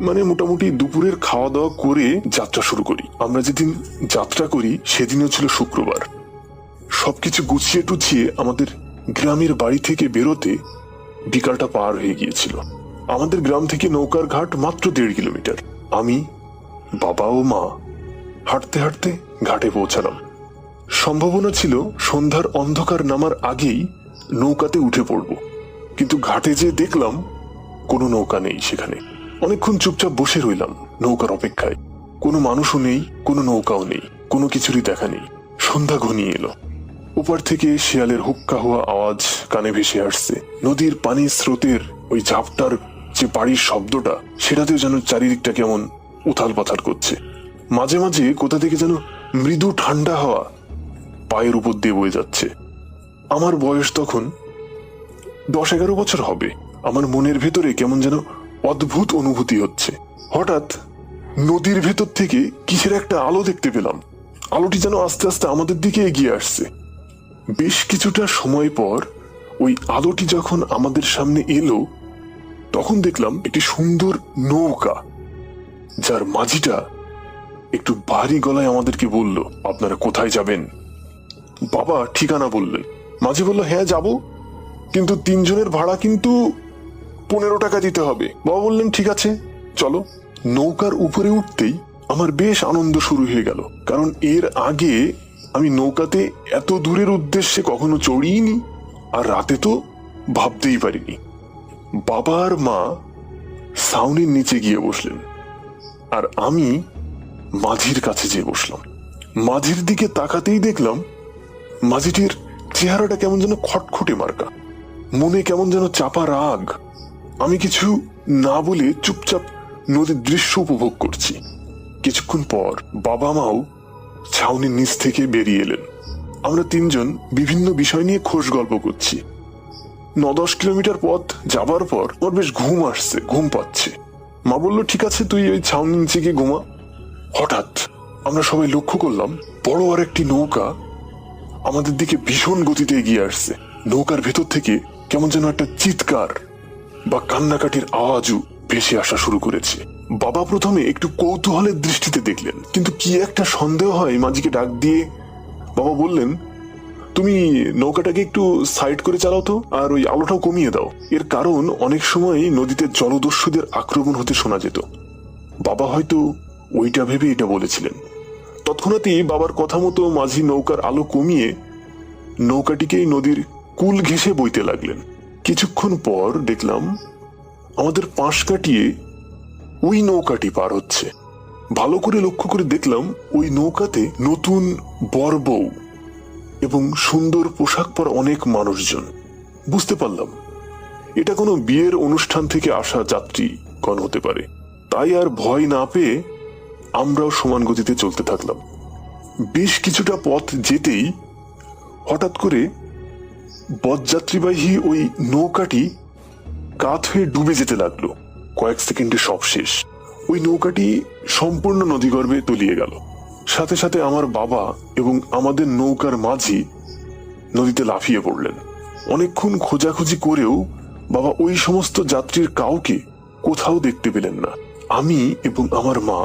মানে মোটামুটি দুপুরের খাওয়া দাওয়া করে যাত্রা শুরু করি। আমরা যেদিন যাত্রা করি সেদিনও ছিল শুক্রবার। সবকিছু গুছিয়ে টুছিয়ে আমাদের গ্রামের বাড়ি থেকে বেরোতে বিকালটা পার হয়ে গিয়েছিল। আমাদের গ্রাম থেকে নৌকার ঘাট মাত্র 1.5 কিলোমিটার। আমি, বাবা ও মা হাঁটতে হাঁটতে ঘাটে পৌঁছালাম। সম্ভাবনা ছিল সন্ধ্যার অন্ধকার নামার আগেই নৌকাতে উঠে পড়ব, কিন্তু ঘাটে যে দেখলাম কোনো নৌকা নেই সেখানে। অনেকক্ষণ চুপচাপ বসে রইলাম নৌকার অপেক্ষায়। কোনো মানুষও নেই, কোনো নৌকাও নেই, কোনো কিছুরই দেখা নেই। সন্ধ্যা ঘনিয়ে এলো। ওপার থেকে শিয়ালের হুক্কা হওয়া আওয়াজ কানে ভেসে আসছে। নদীর পানির স্রোতের ওই ঝাপটার যে বাড়ির শব্দটা, সেটাতেও যেন চারিদিকটা কেমন উথাল পাথাল করছে। মাঝে মাঝে কোথা থেকে যেন মৃদু ঠান্ডা হাওয়া পায়ের উপর দিয়ে বয়ে যাচ্ছে। আমার বয়স তখন 10-11 বছর হবে। আমার মনের ভেতরে কেমন যেন অদ্ভুত অনুভূতি হচ্ছে। হঠাৎ নদীর ভেতর থেকে কিসের একটা আলো দেখতে পেলাম। আলোটি যেন আস্তে আস্তে আমাদের দিকে এগিয়ে আসছে। বেশ কিছুটা সময় পর ওই আলোটি যখন আমাদের সামনে এলো, তখন দেখলাম একটি সুন্দর নৌকা, যার মাঝিটা একটু ভারী গলায় আমাদেরকে বলল, আপনারা কোথায় যাবেন? বাবা ঠিকানা বললেন। মাঝি বলল, হ্যাঁ যাব, কিন্তু 3 জনের ভাড়া কিন্তু 15 টাকা দিতে হবে। বাবা বললেন, ঠিক আছে চলো। নৌকার উপরে উঠতেই আমার বেশ আনন্দ শুরু হয়ে গেল, কারণ এর আগে আমি নৌকাতে এত দূরের উদ্দেশ্যে কখনো চড়িনি, আর রাতে তো ভাবতেই পারিনি। বাবা আর মা ছাউনির নিচে গিয়ে বসলেন, আর আমি মাঝির কাছে যেয়ে বসলাম। মাঝির দিকে তাকাতেই দেখলাম মাঝিটির চেহারাটা কেমন যেন খটখটে মার্কা, মনে কেমন যেন চাপা রাগ। আমি কিছু না বলে চুপচাপ নদীর দৃশ্য উপভোগ করছি। কিছুক্ষণ পর বাবা মাও ছাউনির নিচ থেকে বেরিয়ে এলেন। আমরা 3 জন বিভিন্ন বিষয় নিয়ে খোশ গল্প করছি। 9-10 কিলোমিটার পথ যাবার পর ওর বেশ ঘুম আসছে, ঘুম পাচ্ছে। মা বলল, ঠিক আছে তুই ওই ছাউনির নিচে গিয়ে ঘুমা। হঠাৎ আমরা সবাই লক্ষ্য করলাম বড় আর একটি নৌকা আমাদের দিকে ভীষণ গতিতে এগিয়ে আসছে। নৌকার ভেতর থেকে কেমন যেন একটা চিৎকার বা কান্নাকাটির আওয়াজও ভেসে আসা শুরু করেছে। বাবা প্রথমে একটু কৌতূহলের দৃষ্টিতে দেখলেন, কিন্তু কি একটা সন্দেহ হয় মাঝিকে ডাক দিয়ে বাবা বললেন, তুমি নৌকাটাকে একটু সাইড করে চালাও তো, আর ওই আলোটাও কমিয়ে দাও। এর কারণ অনেক সময় নদীতে জলদস্যুদের আক্রমণ হতে শোনা যেত। বাবা হয়তো ওইটা ভেবে এটা বলেছিলেন। তৎক্ষণাৎই বাবার কথা মতো মাঝি নৌকার আলো কমিয়ে নৌকাটিকেই নদীর কুল ঘেঁষে বইতে লাগলেন। কিছুক্ষণ পর দেখলাম আমাদের পাশ কাটিয়ে ওই নৌকাটি পার হচ্ছে। ভালো করে লক্ষ্য করে দেখলাম ওই নৌকাতে নতুন বর বউ এবং সুন্দর পোশাক পরা অনেক মানুষজন। বুঝতে পারলাম এটা কোনো বিয়ের অনুষ্ঠান থেকে আসা যাত্রীগণ হতে পারে। তাই আর ভয় না পেয়ে আমরাও সমান গতিতে চলতে থাকলাম। বেশ কিছুটা পথ যেতেই হঠাৎ করে বরযাত্রীবাহী ওই নৌকাটি কাত হয়ে ডুবে যেতে লাগলো। কয়েক সেকেন্ডে সব শেষ। ওই নৌকাটি সম্পূর্ণ নদীগর্ভে তলিয়ে গেল। সাথে সাথে আমার বাবা এবং আমাদের নৌকার মাঝি নদীতে লাফিয়ে পড়লেন। অনেকক্ষণ খোঁজাখুঁজি করেও বাবা ওই সমস্ত যাত্রীর কাউকে কোথাও দেখতে পেলেন না। আমি এবং আমার মা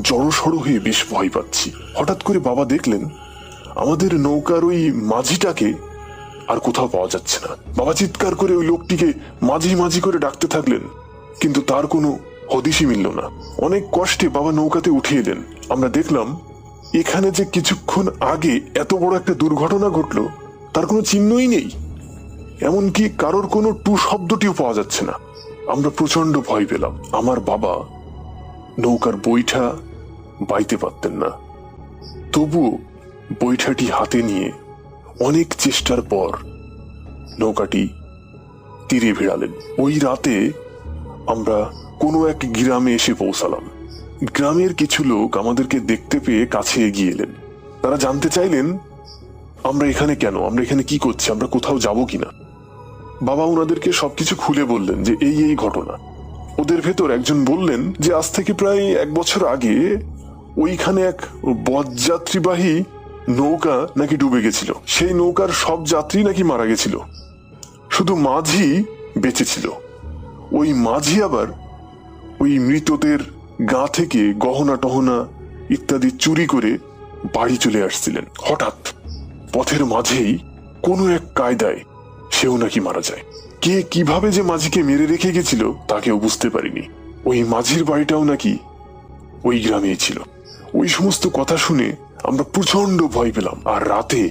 জড়সড় হয়ে বেশ ভয় পাচ্ছি। হঠাৎ করে বাবা দেখলেন আমাদের নৌকার ওই মাঝিটাকে আর কোথাও পাওয়া যাচ্ছে না। বাবা চিৎকার করে ওই লোকটিকে মাঝি মাঝি করে ডাকতে থাকলেন, কিন্তু তার কোনো হদিশই মিলল না। অনেক কষ্টে বাবা নৌকাতে উঠে এলেন। আমরা দেখলাম এখানে যে কিছুক্ষণ আগে এত বড় একটা দুর্ঘটনা ঘটলো তার কোনো চিহ্নই নেই। এমনকি কারোর কোনো টু শব্দটিও পাওয়া যাচ্ছে না। আমরা প্রচন্ড ভয় পেলাম। আমার বাবা নৌকার বৈঠা বাইতে পারতেন না, তবুও বৈঠাটি হাতে নিয়ে অনেক চেষ্টার পর নৌকাটি তীরে ভিড়ালেন। ওই রাতে আমরা কোনো এক গ্রামে এসে পৌঁছালাম। গ্রামের কিছু লোক আমাদেরকে দেখতে পেয়ে কাছে এগিয়ে এলেন। তারা জানতে চাইলেন আমরা এখানে কেন, আমরা এখানে কি করছি, আমরা কোথাও যাব কিনা। বাবা ওনাদেরকে সবকিছু খুলে বললেন যে এই ঘটনা। ওদের ভেতর একজন বললেন যে আজ থেকে প্রায় 1 বছর আগে ওইখানে এক বরযাত্রীবাহী নৌকা নাকি ডুবে গেছিল। সেই নৌকার সব যাত্রী নাকি মারা গেছিল, শুধু মাঝি বেঁচে ছিল। ওই মাঝি আবার ওই মৃতদের গা থেকে গহনা টহনা ইত্যাদি চুরি করে বাড়ি চলে আসছিলেন। হঠাৎ পথের মাঝেই কোনো এক কায়দায় সেও নাকি মারা যায়। কে কিভাবে যে মাঝিকে মেরে রেখে গেছিল তা কেউ বুঝতে পারিনি। ওই মাঝির বাড়িটাও নাকি ওই গ্রামেই ছিল। ওই সমস্ত কথা শুনে আমরা প্রচন্ড ভয় পেলাম। আর রাতে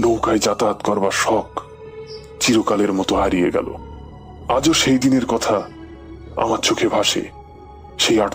নৌকায় যাতায়াত করবার শখ চিরকালের মতো হারিয়ে গেল। আজও সেই দিনের কথা আমার চোখে ভাসে। সেই 8